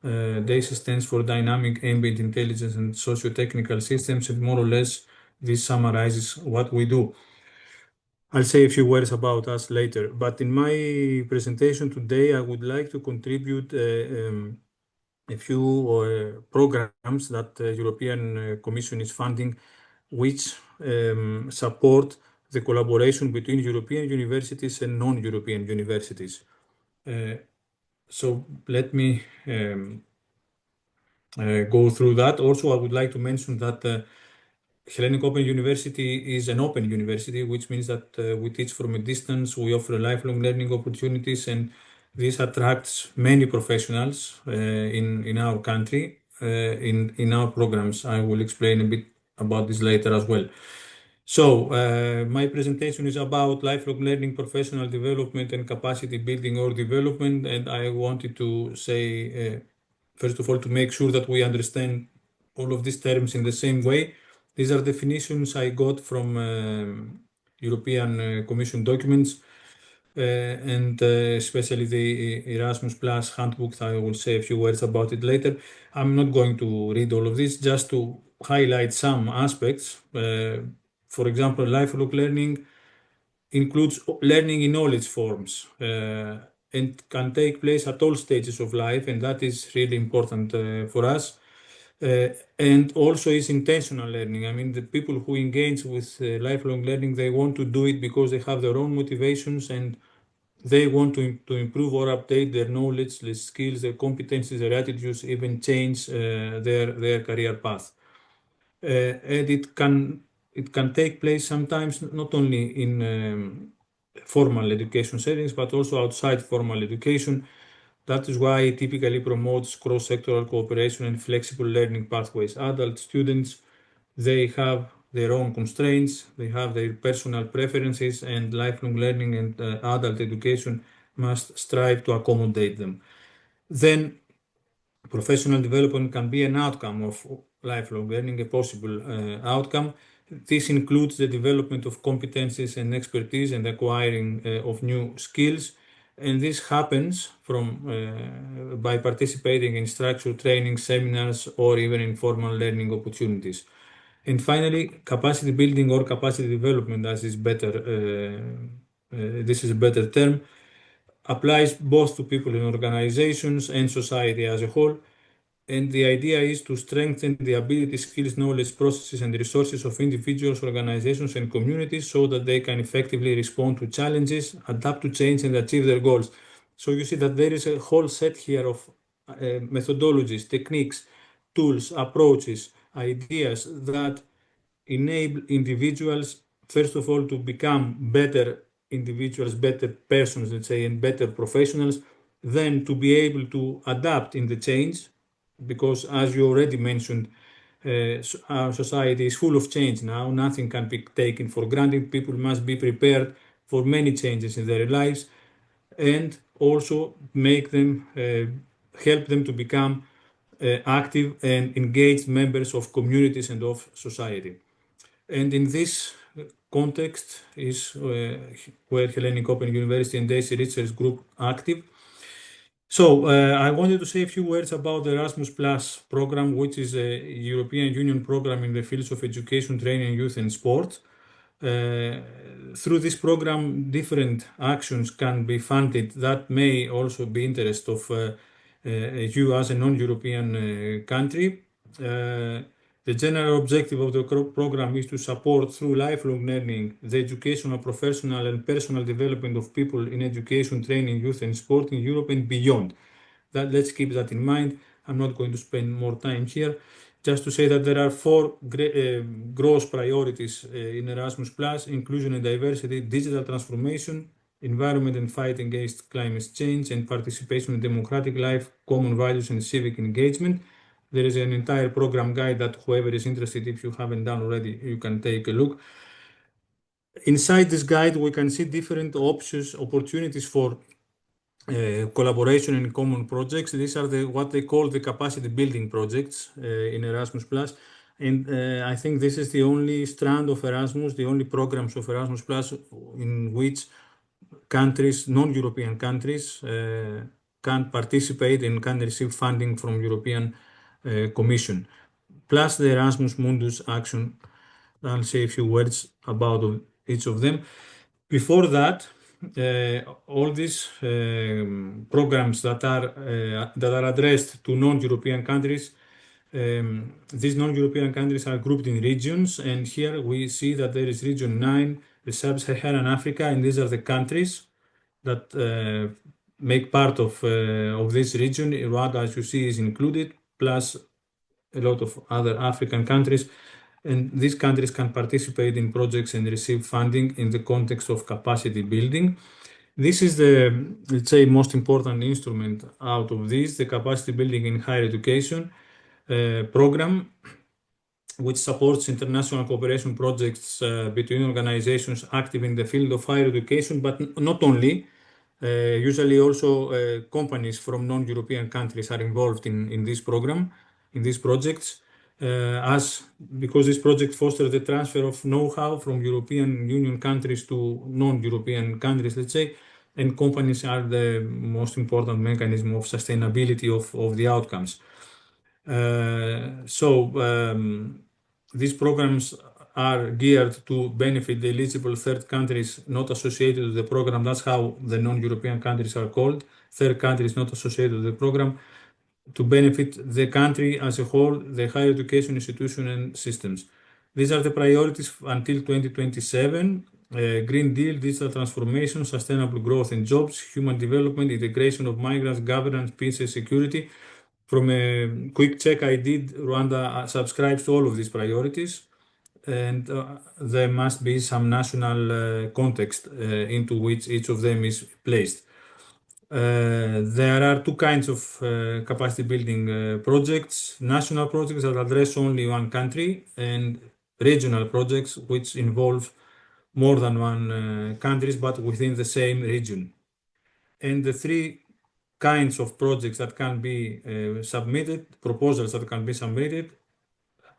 DAISY stands for Dynamic Ambient Intelligence and Socio-Technical Systems, and more or less this summarizes what we do. I'll say a few words about us later, but in my presentation today, I would like to contribute a few programs that the European Commission is funding, which support the collaboration between European universities and non-European universities. So let me go through that. Also, I would like to mention that Hellenic Open University is an open university, which means that we teach from a distance, we offer lifelong learning opportunities, and this attracts many professionals in our country, in our programs. I will explain a bit about this later as well. So, my presentation is about lifelong learning, professional development, and capacity building or development, and I wanted to say, first of all, to make sure that we understand all of these terms in the same way. These are definitions I got from European Commission documents, and especially the Erasmus Plus handbook. I will say a few words about it later. I'm not going to read all of this, just to highlight some aspects. For example, lifelong learning includes learning in all its forms and can take place at all stages of life, and that is really important for us. And also is intentional learning. I mean, the people who engage with lifelong learning, they want to do it because they have their own motivations and they want to improve or update their knowledge, their skills, their competencies, their attitudes, even change their career path. And it can take place sometimes not only in formal education settings, but also outside formal education. That is why it typically promotes cross-sectoral cooperation and flexible learning pathways. Adult students, they have their own constraints, they have their personal preferences, and lifelong learning and adult education must strive to accommodate them. Then professional development can be an outcome of lifelong learning, a possible outcome. This includes the development of competencies and expertise and acquiring of new skills. And this happens by participating in structured training, seminars, or even informal learning opportunities. And finally, capacity building or capacity development, as is better, this is a better term, applies both to people in organizations and society as a whole. And the idea is to strengthen the abilities, skills, knowledge, processes, and resources of individuals, organizations, and communities so that they can effectively respond to challenges, adapt to change, and achieve their goals. So you see that there is a whole set here of methodologies, techniques, tools, approaches, ideas that enable individuals, first of all, to become better individuals, better persons, let's say, and better professionals, then to be able to adapt in the change, because as you already mentioned, our society is full of change now. Nothing can be taken for granted. People must be prepared for many changes in their lives, and also make them help them to become active and engaged members of communities and of society. And in this context is where Hellenic Open University and DAISY Research Group active. So I wanted to say a few words about the Erasmus Plus program, which is a European Union program in the fields of education, training, youth, and sport. Through this program, different actions can be funded that may also be interest of you as a non-European country. The general objective of the program is to support through lifelong learning the educational, professional, and personal development of people in education, training, youth, and sport in Europe and beyond. Let's keep that in mind. I'm not going to spend more time here. Just to say that there are four gross priorities in Erasmus Plus: inclusion and diversity, digital transformation, environment and fight against climate change, and participation in democratic life, common values, and civic engagement. There is an entire program guide that whoever is interested, if you haven't done already, you can take a look. Inside this guide, we can see different options, opportunities for collaboration in common projects. These are what they call the capacity building projects in Erasmus Plus. And I think this is the only strand of Erasmus, the only programs of Erasmus Plus in which countries, non-European countries, can participate and can receive funding from European Commission. Plus the Erasmus Mundus action. I'll say a few words about each of them. Before that, all these programs that are addressed to non-European countries, these non-European countries are grouped in regions, and here we see that there is Region 9, the Sub-Saharan Africa, and these are the countries that make part of this region. Rwanda, as you see, is included, plus a lot of other African countries. And these countries can participate in projects and receive funding in the context of capacity building. This is the, let's say, most important instrument out of this, the capacity building in higher education program, which supports international cooperation projects between organizations active in the field of higher education, but not only. Usually also companies from non-European countries are involved in this program, in these projects, because this project fosters the transfer of know-how from European Union countries to non-European countries, let's say, and companies are the most important mechanism of sustainability of the outcomes. These programs are geared to benefit the eligible third countries not associated with the program. That's how the non-European countries are called, third countries not associated with the program, to benefit the country as a whole, the higher education institution and systems. These are the priorities until 2027. Green Deal, digital transformation, sustainable growth and jobs, human development, integration of migrants, governance, peace and security. From a quick check I did, Rwanda subscribes to all of these priorities, and there must be some national context into which each of them is placed. There are two kinds of capacity building projects: national projects that address only one country, and regional projects which involve more than one countries but within the same region. And the three kinds of projects that can be submitted, proposals that can be submitted,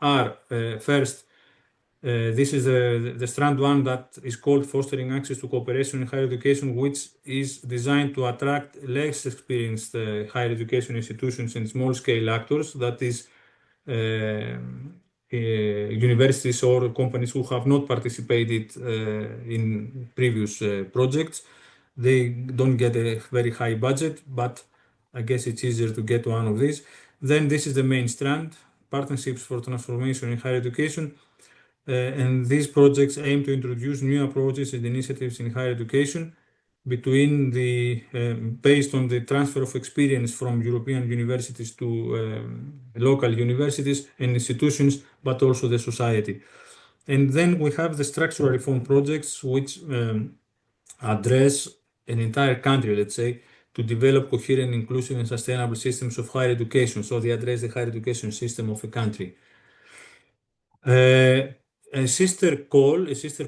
are first, this is the strand one that is called fostering access to cooperation in higher education, which is designed to attract less experienced higher education institutions and small-scale actors, that is, universities or companies who have not participated in previous projects. They don't get a very high budget, but I guess it's easier to get one of these. Then this is the main strand, partnerships for transformation in higher education. And these projects aim to introduce new approaches and initiatives in higher education based on the transfer of experience from European universities to local universities and institutions, but also the society. And then we have the structural reform projects, which address an entire country, let's say, to develop coherent, inclusive, and sustainable systems of higher education. So they address the higher education system of a country. A sister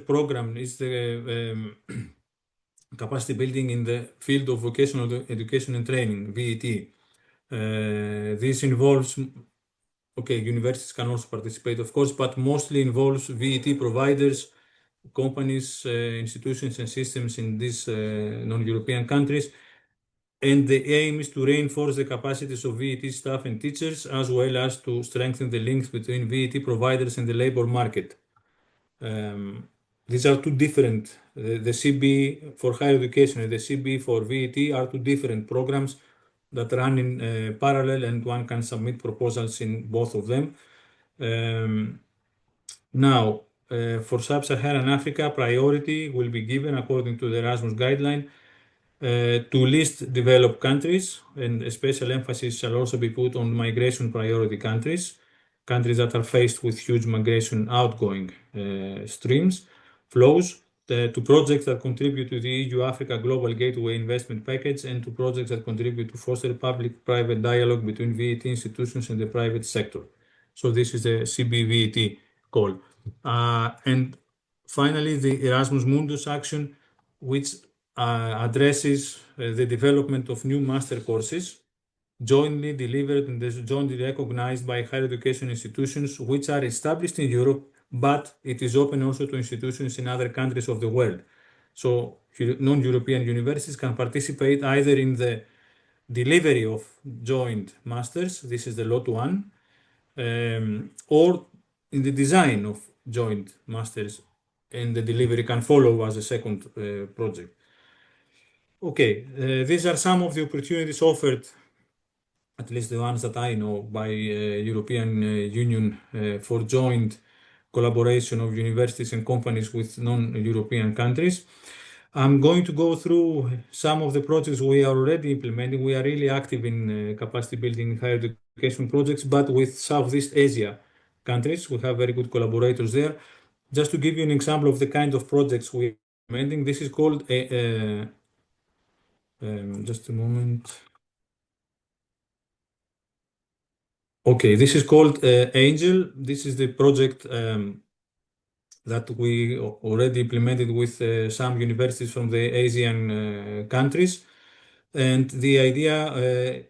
program is the capacity building in the field of vocational education and training, VET. This involves, universities can also participate, of course, but mostly involves VET providers, companies, institutions, and systems in these non-European countries. And the aim is to reinforce the capacities of VET staff and teachers, as well as to strengthen the links between VET providers and the labor market. These are two different, the CB for higher education and the CB for VET are two different programs that run in parallel, and one can submit proposals in both of them. Um, Now, for Sub-Saharan Africa, priority will be given according to the Erasmus guideline to least developed countries, and a special emphasis shall also be put on migration priority countries, countries that are faced with huge migration outgoing streams, flows, to projects that contribute to the EU-Africa Global Gateway Investment Package, and to projects that contribute to foster public-private dialogue between VAT institutions and the private sector. So this is the CBVET call. And finally, the Erasmus Mundus action, which addresses the development of new master courses jointly delivered and jointly recognized by higher education institutions which are established in Europe, but it is open also to institutions in other countries of the world. So non-European universities can participate either in the delivery of joint masters, this is the lot one, or in the design of joint masters, and the delivery can follow as a second project. Okay, these are some of the opportunities offered, at least the ones that I know, by European Union for joint collaboration of universities and companies with non-European countries. I'm going to go through some of the projects we are already implementing. We are really active in capacity building higher education projects, but with Southeast Asia countries, we have very good collaborators there. Just to give you an example of the kind of projects we are implementing, this is called just a moment. Okay, this is called Angel. This is the project that we already implemented with some universities from the Asian countries. And the idea,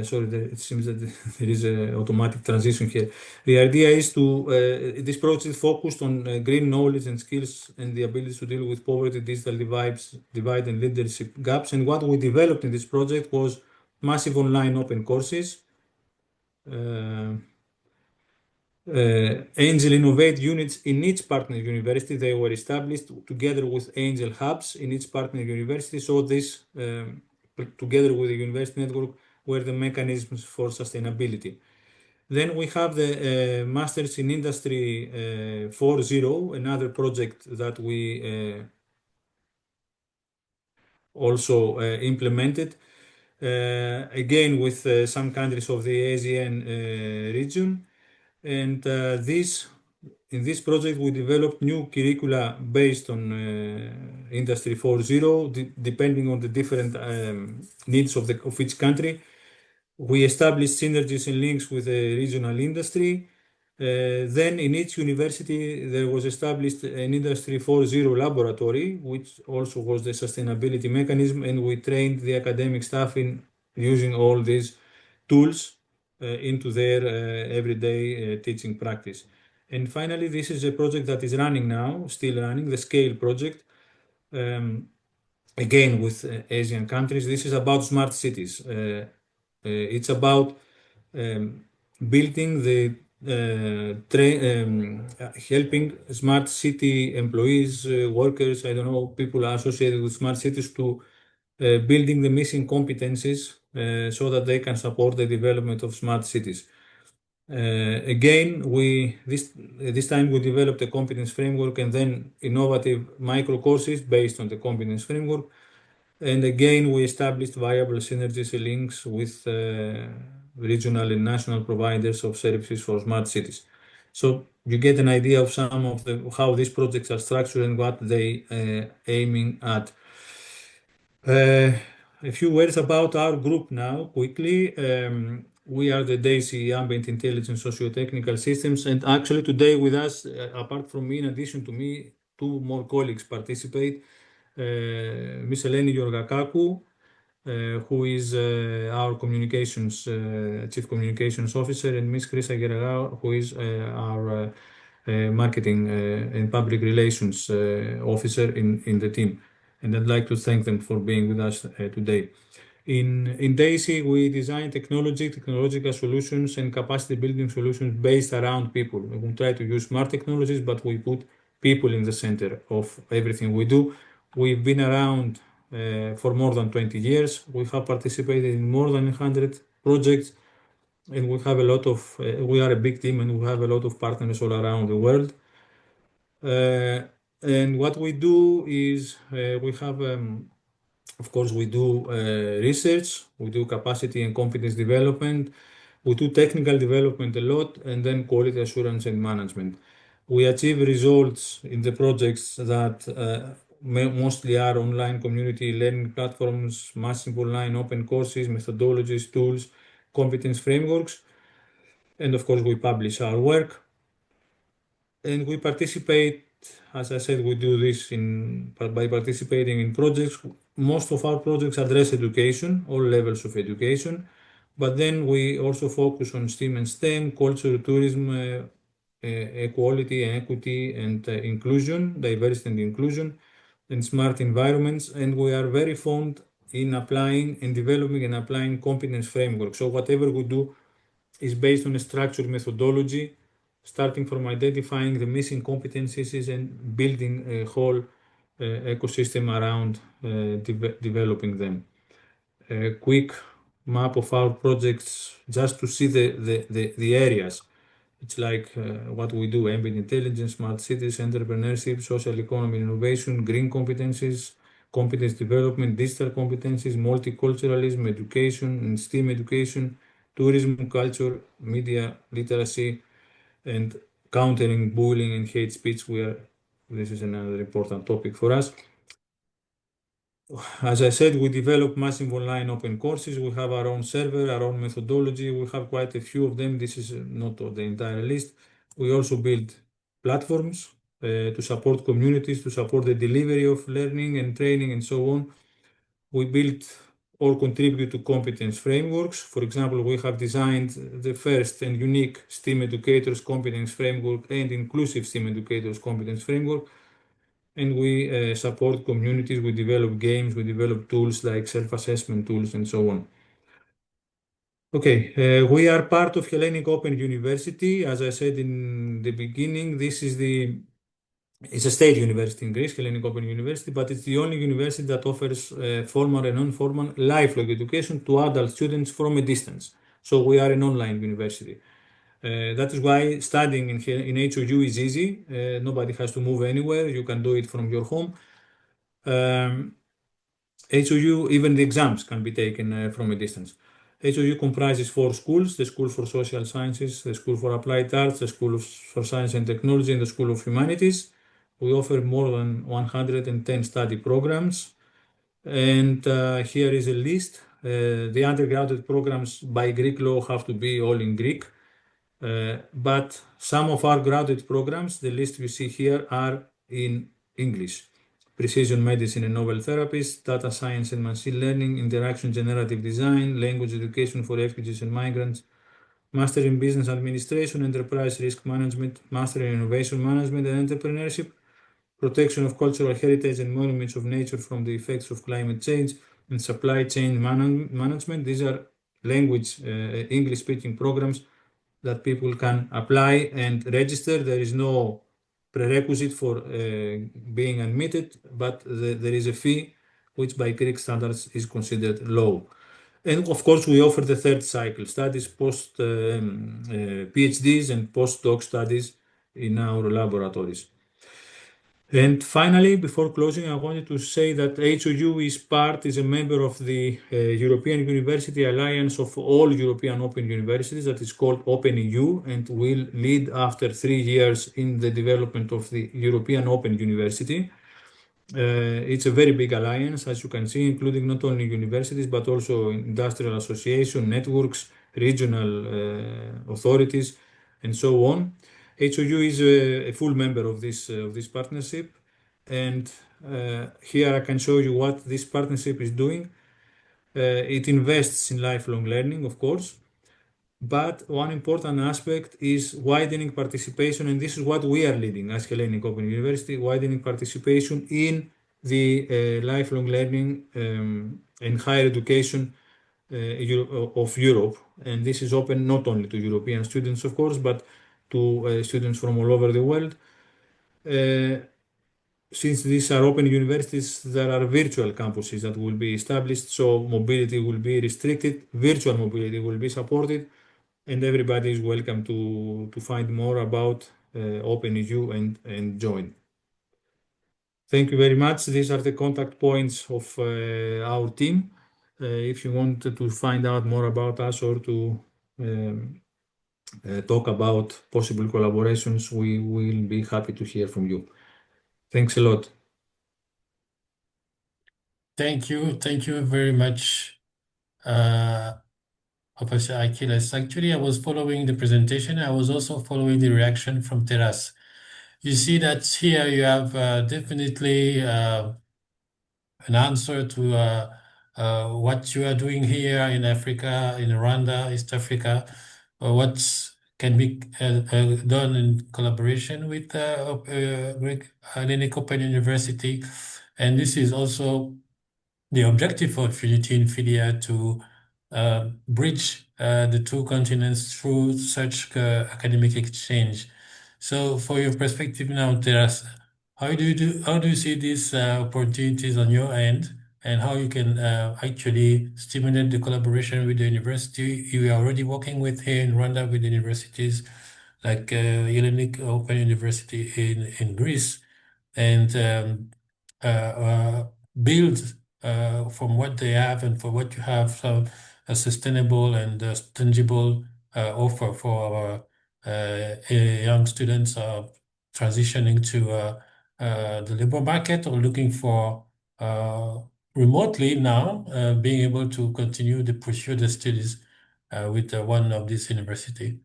sorry, it seems that there is an automatic transition here. The idea is to, this project is focused on green knowledge and skills and the ability to deal with poverty, digital divide and leadership gaps. And what we developed in this project was massive online open courses. Angel Innovate units in each partner university. They were established together with Angel Hubs in each partner university. So this, together with the university network, were the mechanisms for sustainability. Then we have the Masters in Industry 4.0, another project that we also implemented, again with some countries of the ASEAN region. And in this project, we developed new curricula based on Industry 4.0, depending on the different needs of each country. We established synergies and links with the regional industry. Then in each university, there was established an Industry 4.0 laboratory, which also was the sustainability mechanism, and we trained the academic staff in using all these tools into their everyday teaching practice. And finally, this is a project that is running now, still running, the SCALE project, again with Asian countries. This is about smart cities. It's about building the helping smart city employees, workers, I don't know, people associated with smart cities to building the missing competencies so that they can support the development of smart cities. Again, this time we developed a competence framework and then innovative micro courses based on the competence framework. And again, we established viable synergies and links with regional and national providers of services for smart cities. So you get an idea of some of how these projects are structured and what they aiming at. A few words about our group now, quickly. We are the DAISY Ambient Intelligence Socio-Technical Systems, and actually today with us, apart from me, in addition to me, two more colleagues participate. Ms. Eleni Georgakakou, who is our communications Chief Communications Officer, and Ms. Krisa Geragao, who is our Marketing and Public Relations Officer in the team. And I'd like to thank them for being with us today. In DAISY, we design technological solutions, and capacity building solutions based around people. We try to use smart technologies, but we put people in the center of everything we do. We've been around for more than 20 years. We have participated in more than 100 projects. and we have a lot of, we are a big team and we have a lot of partners all around the world. And what we do is we have, of course, we do research, we do capacity and competence development, we do technical development a lot, and then quality assurance and management. We achieve results in the projects that mostly are online community learning platforms, massive online open courses, methodologies, tools, competence frameworks, and of course we publish our work. And we participate, as I said, we do this by participating in projects. Most of our projects address education, all levels of education, but then we also focus on STEAM and STEM, culture, tourism, equality and equity and inclusion, diversity and inclusion, and smart environments. And we are very fond in applying and developing and applying competence frameworks. So whatever we do is based on a structured methodology, starting from identifying the missing competencies and building a whole ecosystem around developing them. A quick map of our projects just to see the areas. It's like what we do: ambient intelligence, smart cities, entrepreneurship, social economy, innovation, green competencies, competence development, digital competencies, multiculturalism, education, and STEAM education, tourism, culture, media literacy, and countering bullying and hate speech. This is another important topic for us. As I said, we develop massive online open courses. We have our own server, our own methodology. We have quite a few of them. This is not the entire list. We also build platforms to support communities, to support the delivery of learning and training and so on. We build or contribute to competence frameworks. For example, we have designed the first and unique STEAM educators competence framework and inclusive STEAM educators competence framework. And we support communities, we develop games, we develop tools like self-assessment tools and so on. Okay, we are part of Hellenic Open University. As I said in the beginning, it's a state university in Greece, Hellenic Open University, but it's the only university that offers formal and non-formal lifelong education to adult students from a distance. So we are an online university. That is why studying in HOU is easy. Nobody has to move anywhere. You can do it from your home. HOU, even the exams can be taken from a distance. HOU comprises four schools: the School for Social Sciences, the School for Applied Arts, the School for Science and Technology, and the School of Humanities. We offer more than 110 study programs. And here is a list. The undergraduate programs by Greek law have to be all in Greek. But some of our graduate programs, the list you see here, are in English: precision medicine and novel therapies, data science and machine learning, interaction generative design, language education for refugees and migrants, master in business administration, enterprise risk management, master in innovation management and entrepreneurship, protection of cultural heritage and monuments of nature from the effects of climate change, and supply chain management. These are language English speaking programs that people can apply and register. There is no prerequisite for being admitted, but there is a fee which by Greek standards is considered low. And of course, we offer the third cycle studies, post PhDs and postdoc studies in our laboratories. And finally, before closing, I wanted to say that HOU is a member of the European University Alliance of all European Open Universities, that is called OpenEU, and will lead after 3 years in the development of the European Open University. It's a very big alliance, as you can see, including not only universities, but also industrial association, networks, regional authorities, and so on. HOU is a full member of this partnership, and here I can show you what this partnership is doing. It invests in lifelong learning, of course, but one important aspect is widening participation, and this is what we are leading as Hellenic Open University: widening participation in the lifelong learning and higher education of Europe. And this is open not only to European students, of course, but to students from all over the world. Since these are open universities, there are virtual campuses that will be established, so mobility will be restricted, virtual mobility will be supported, and everybody is welcome to find more about OpenEDU and join. Thank you very much. These are the contact points of our team. If you want to find out more about us or to talk about possible collaborations, we will be happy to hear from you. Thanks a lot. Thank you. Thank you very much, Professor Achilles. Actually, I was following the presentation. I was also following the reaction from Teras. You see that here you have definitely an answer to what you are doing here in Africa, in Rwanda, East Africa, what can be done in collaboration with Greek Hellenic Open University. And this is also the objective of Unity in Philia to bridge the two continents through such academic exchange. So, for your perspective now, Teras, how do you see these opportunities on your end, and how you can actually stimulate the collaboration with the university you are already working with here in Rwanda with universities like Hellenic Open University in Greece, and build from what they have and for what you have a sustainable and tangible offer for our young students transitioning to the labor market or looking for remotely now being able to continue to pursue the studies with one of these university.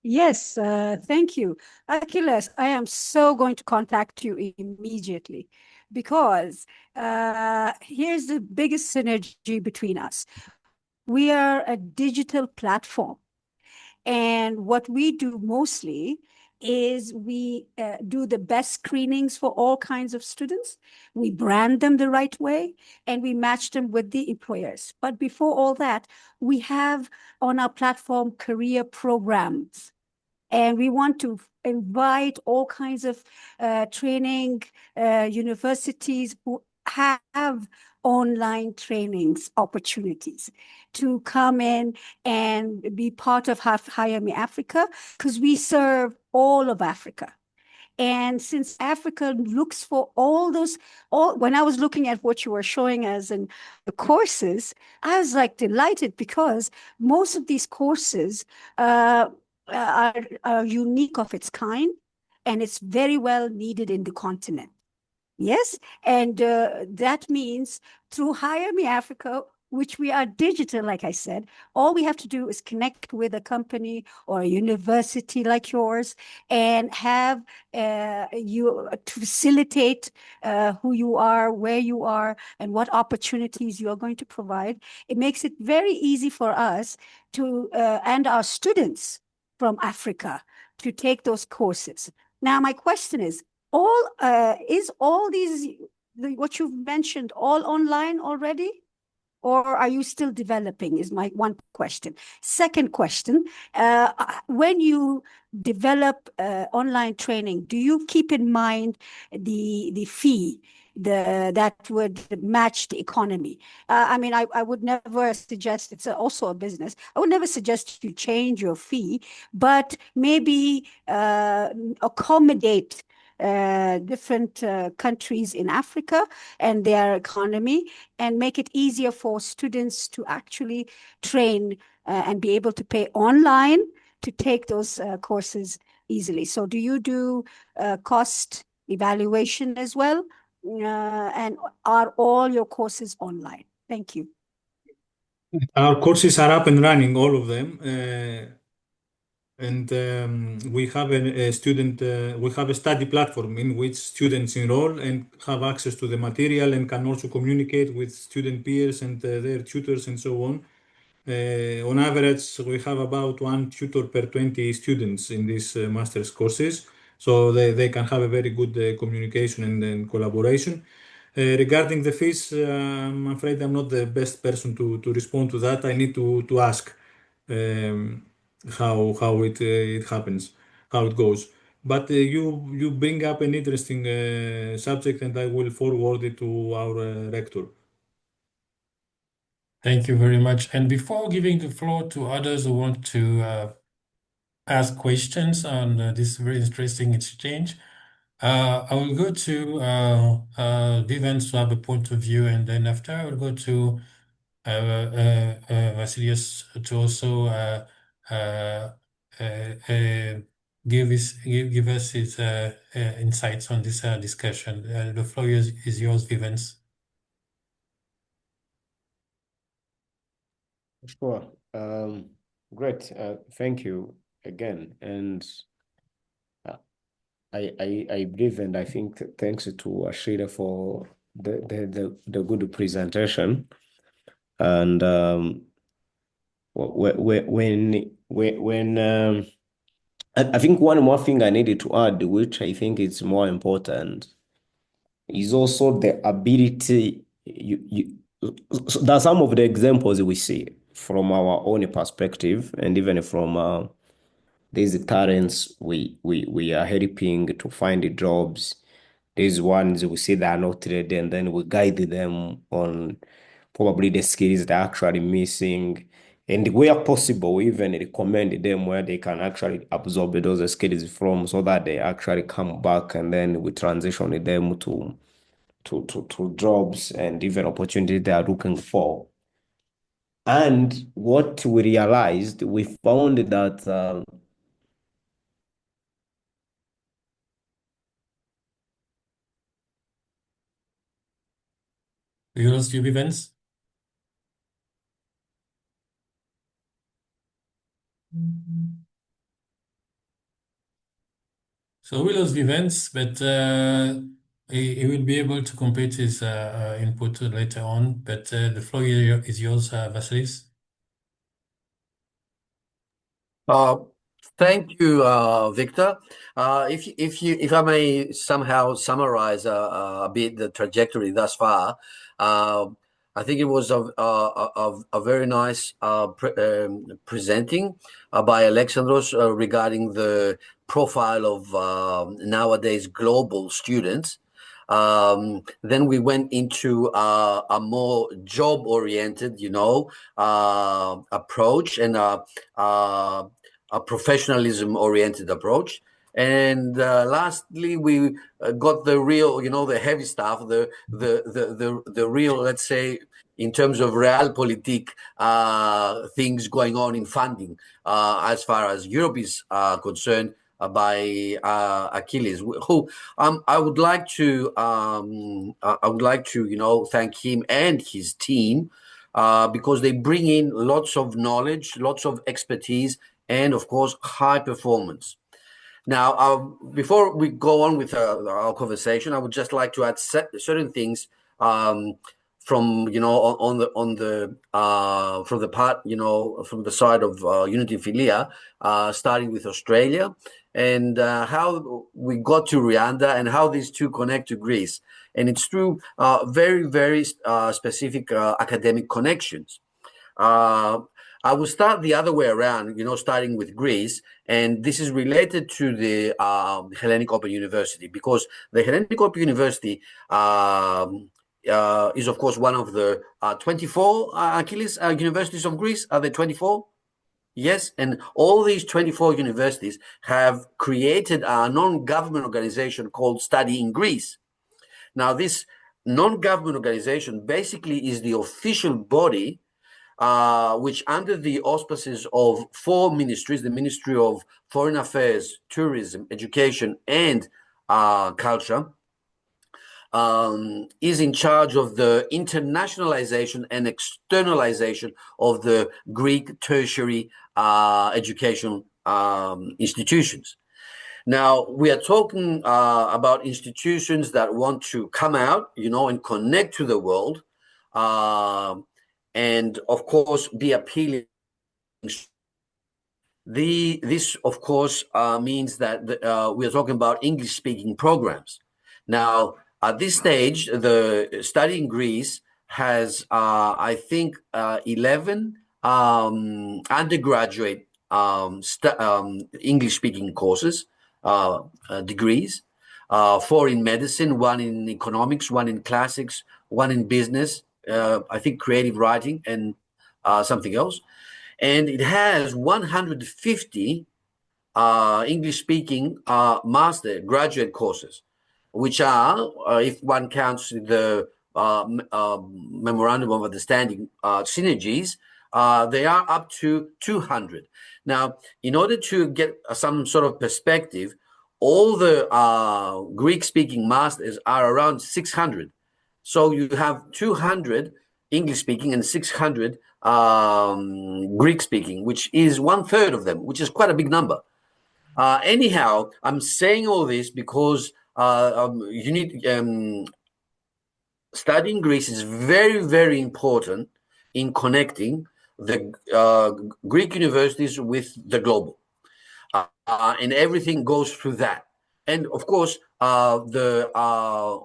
Yes, thank you. Achilles, I am so going to contact you immediately because here's the biggest synergy between us. We are a digital platform. And what we do mostly is we do the best screenings for all kinds of students. We brand them the right way, and we match them with the employers. But before all that, we have on our platform career programs. And we want to invite all kinds of training universities who have online trainings opportunities to come in and be part of Hire Me Africa, because we serve all of Africa. And since Africa looks for all those, when I was looking at what you were showing us in the courses, I was like delighted because most of these courses are unique of its kind, and it's very well needed in the continent. Yes, and that means through Hire Me Africa, which we are digital, like I said, all we have to do is connect with a company or a university like yours and have you to facilitate who you are, where you are, and what opportunities you are going to provide. It makes it very easy for us to and our students from Africa to take those courses. Now, my question is all these what you've mentioned all online already, or are you still developing, is my one question. Second question, when you develop online training, do you keep in mind the fee that would match the economy? I mean, I would never suggest, it's also a business, I would never suggest you change your fee, but maybe accommodate different countries in Africa and their economy, and make it easier for students to actually train and be able to pay online to take those courses easily. So do you do cost evaluation as well? And are all your courses online? Thank you. Our courses are up and running, all of them. And we have we have a study platform in which students enroll and have access to the material and can also communicate with student peers and their tutors and so on. On average, we have about one tutor per 20 students in these master's courses, so they can have a very good communication and collaboration. Regarding the fees, I'm afraid I'm not the best person to respond to that. I need to ask um, how it happens, how it goes. But you bring up an interesting subject, and I will forward it to our rector. Thank you very much. And before giving the floor to others who want to ask questions on this very interesting exchange, I will go to Vivens to have a point of view, and then after I will go to Vasilios to also give us his insights on this discussion. The floor is yours, Vivens. Sure. Great. Thank you again. And I believe, and I think thanks to Ashida for the good presentation. And I think one more thing I needed to add, which I think is more important, is also the ability so there are some of the examples we see from our own perspective, and even from these talents we are helping to find jobs. These ones we see that are not ready, and then we guide them on probably the skills they're actually missing. And where possible, we even recommend them where they can actually absorb those skills from, so that they actually come back, and then we transition them to jobs and even opportunities they are looking for. And what we realized, we found that You lost your Vivens? So we lost Vivens, but he will be able to complete his input later on. But the floor is yours, Vasilis. Thank you, Victor. If I may somehow summarize a bit the trajectory thus far, I think it was a very nice presenting by Alexandros regarding the profile of nowadays global students. Then we went into a more job-oriented, approach, and a professionalism-oriented approach. And lastly, we got the real, the heavy stuff, the real, let's say, in terms of realpolitik things going on in funding, as far as Europe is concerned, by Achilles, who I would like to thank him and his team because they bring in lots of knowledge, lots of expertise, and of course high performance. Now, before we go on with our conversation, I would just like to add certain things from from the part from the side of Unity Philia, starting with Australia, and how we got to Rwanda and how these two connect to Greece. And it's through very, very specific academic connections. I will start the other way around, starting with Greece, and this is related to the Hellenic Open University, because the Hellenic Open University is, of course, one of the 24 Achilles universities of Greece. Are there 24? Yes, and all these 24 universities have created a non-government organization called Study in Greece. Now, this non-government organization basically is the official body which, under the auspices of four ministries, the Ministry of Foreign Affairs, Tourism, Education, and Culture, is in charge of the internationalization and externalization of the Greek tertiary education institutions. Now, we are talking about institutions that want to come out, and connect to the world, and of course be appealing. This of course means that we are talking about English-speaking programs. Now, at this stage, the study in Greece has I think 11 undergraduate English-speaking courses, degrees, 4 in medicine, 1 in economics, 1 in classics, 1 in business, I think creative writing and something else. And it has 150 English-speaking master graduate courses, which are, if one counts the memorandum of understanding synergies, they are up to 200. Now, in order to get some sort of perspective, all the Greek-speaking masters are around 600. So you have 200 English-speaking and 600 Greek-speaking, which is 1/3 of them, which is quite a big number. Anyhow, I'm saying all this because you need studying Greece is very, very important in connecting the Greek universities with the global, and everything goes through that. And of course, the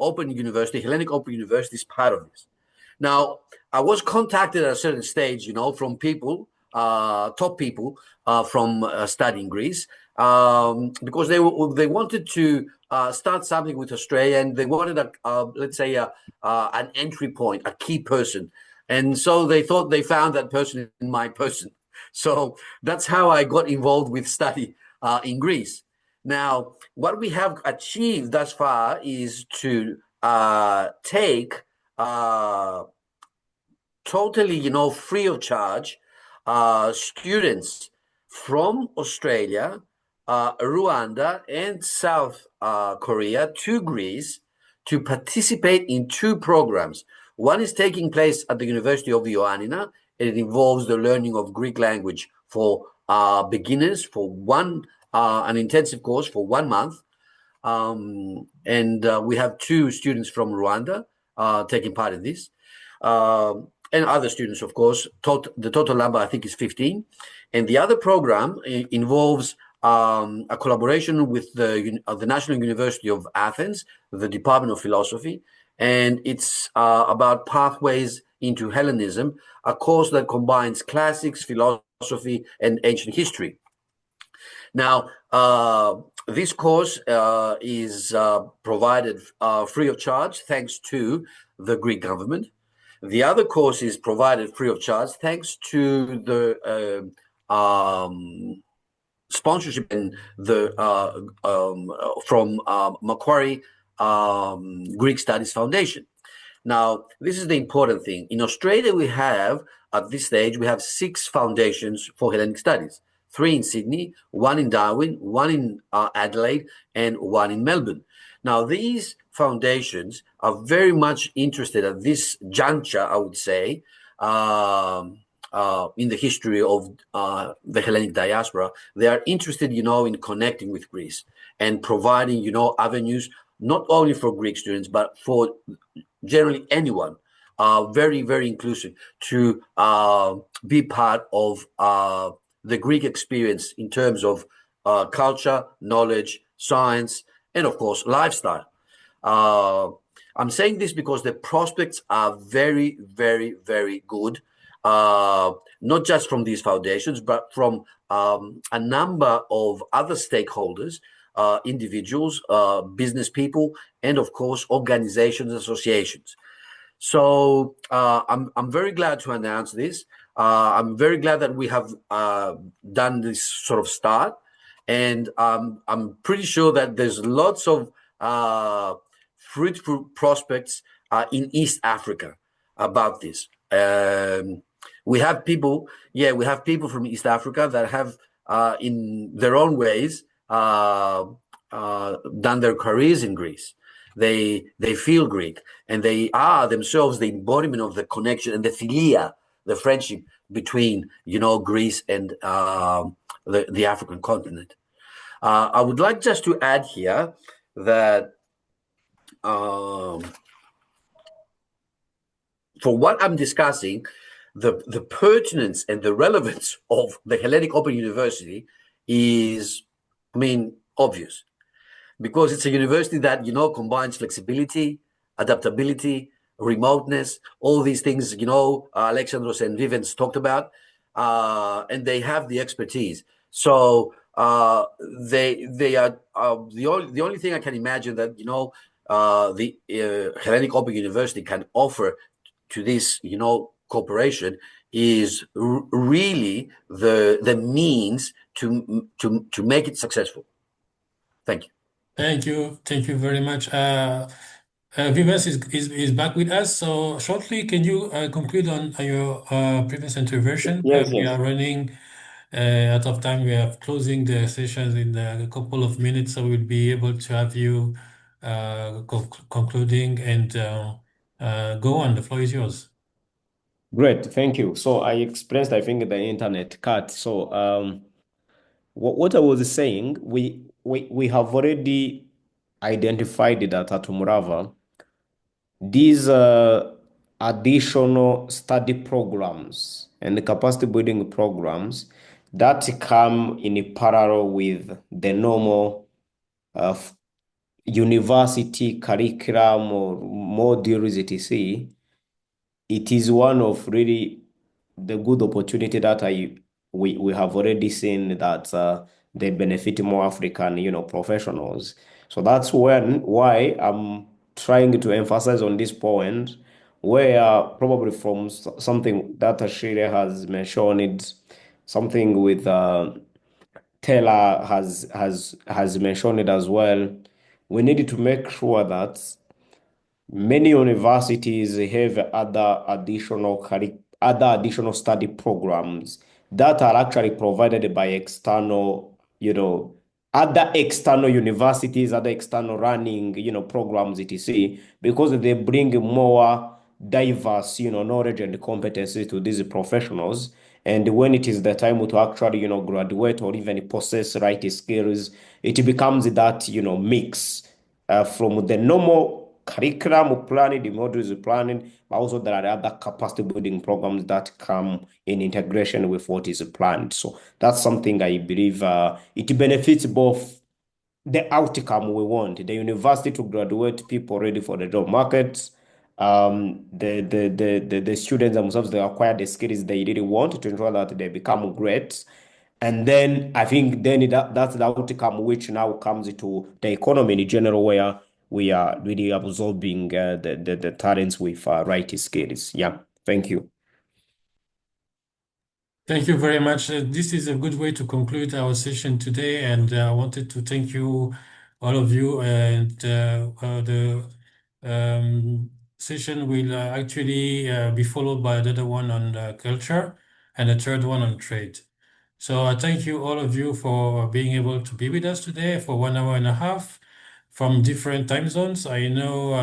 Open University, Hellenic Open University, is part of this. Now, I was contacted at a certain stage, from people, top people from studying Greece, because they wanted to start something with Australia, and they wanted let's say an entry point, a key person, and so they thought they found that person in my person. So that's how I got involved with study in Greece. Now, what we have achieved thus far is to take totally, free of charge students from Australia, Rwanda, and South Korea to Greece to participate in 2 programs. One is taking place at the University of Ioannina, and it involves the learning of Greek language for beginners for an intensive course for 1 month. And we have 2 students from Rwanda taking part in this. And other students, of course. The total number, I think, is 15. And the other program involves a collaboration with the National University of Athens, the Department of Philosophy, and it's about pathways into Hellenism, a course that combines classics, philosophy, and ancient history. Now, this course is provided free of charge thanks to the Greek government. The other course is provided free of charge thanks to the sponsorship and from Macquarie Greek Studies Foundation. Now, this is the important thing. In Australia, we have, at this stage, we have 6 foundations for Hellenic studies. 3 in Sydney, 1 in Darwin, 1 in Adelaide, and 1 in Melbourne. Now, these foundations are very much interested at this juncture, I would say, in the history of the Hellenic diaspora. They are interested, in connecting with Greece and providing, avenues not only for Greek students, but for generally anyone, very, very inclusive, to be part of the Greek experience in terms of culture, knowledge, science, and of course, lifestyle. I'm saying this because the prospects are very, very, very good, not just from these foundations, but from a number of other stakeholders, individuals, business people, and of course, organizations, associations. So I'm very glad to announce this. I'm very glad that we have done this sort of start, and I'm pretty sure that there's lots of fruitful prospects in East Africa about this. We have people from East Africa that have, in their own ways, done their careers in Greece. They feel Greek, and they are themselves the embodiment of the connection and the Philia, the friendship between, Greece and the African continent. I would like just to add here that for what I'm discussing, the pertinence and the relevance of the Hellenic Open University is, obvious, because it's a university that, combines flexibility, adaptability, remoteness, all these things, Alexandros and Vivens talked about, and they have the expertise. So they are the only thing I can imagine that, the Hellenic Open University can offer to this, cooperation is really the means to make it successful. Thank you. Thank you very much. Vivas is back with us. So shortly, can you conclude on your previous intervention? Yes, We yes. are running out of time. We are closing the sessions in a couple of minutes, so we'll be able to have you concluding and go on. The floor is yours. Great, thank you. So I expressed, I think, the internet cut. So what I was saying, we have already identified that at Murava, these additional study programs and the capacity building programs that come in parallel with the normal university curriculum or modules, etc. It is one of really the good opportunity that we have already seen that they benefit more African, professionals. So that's why I'm trying to emphasize on this point, where probably from something that Shire has mentioned, something with Taylor has mentioned it as well. We need to make sure that many universities have other additional study programs that are actually provided by external, other external universities, other external running, programs, etc. Because they bring more diverse, knowledge and competencies to these professionals. And when it is the time to actually, graduate or even possess right skills, it becomes that, mix from the normal curriculum planning, the modules planning, but also there are other capacity building programs that come in integration with what is planned. So that's something I believe it benefits both the outcome we want, the university to graduate people ready for the job market, the students themselves, they acquire the skills they really want to ensure that they become great. And then I think then that's the outcome which now comes to the economy in general, where we are really absorbing the talents with right skills. Yeah, thank you. Thank you very much. This is a good way to conclude our session today, and I wanted to thank you, all of you, and the session will actually be followed by another one on culture and a third one on trade. So I thank you, all of you, for being able to be with us today for 1 hour and a half from different time zones. I know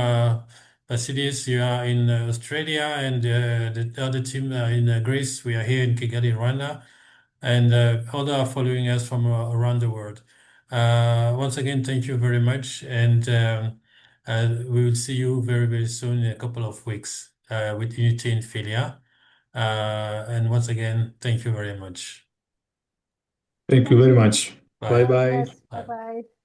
Vasilis, you are in Australia, and the other team in Greece. We are here in Kigali, Rwanda, and others are following us from around the world. Once again, thank you very much, and we will see you very, very soon in a couple of weeks with Unity in Philia. And once again, thank you very much. Thank you very much. Bye. Bye bye. Bye. Bye-bye.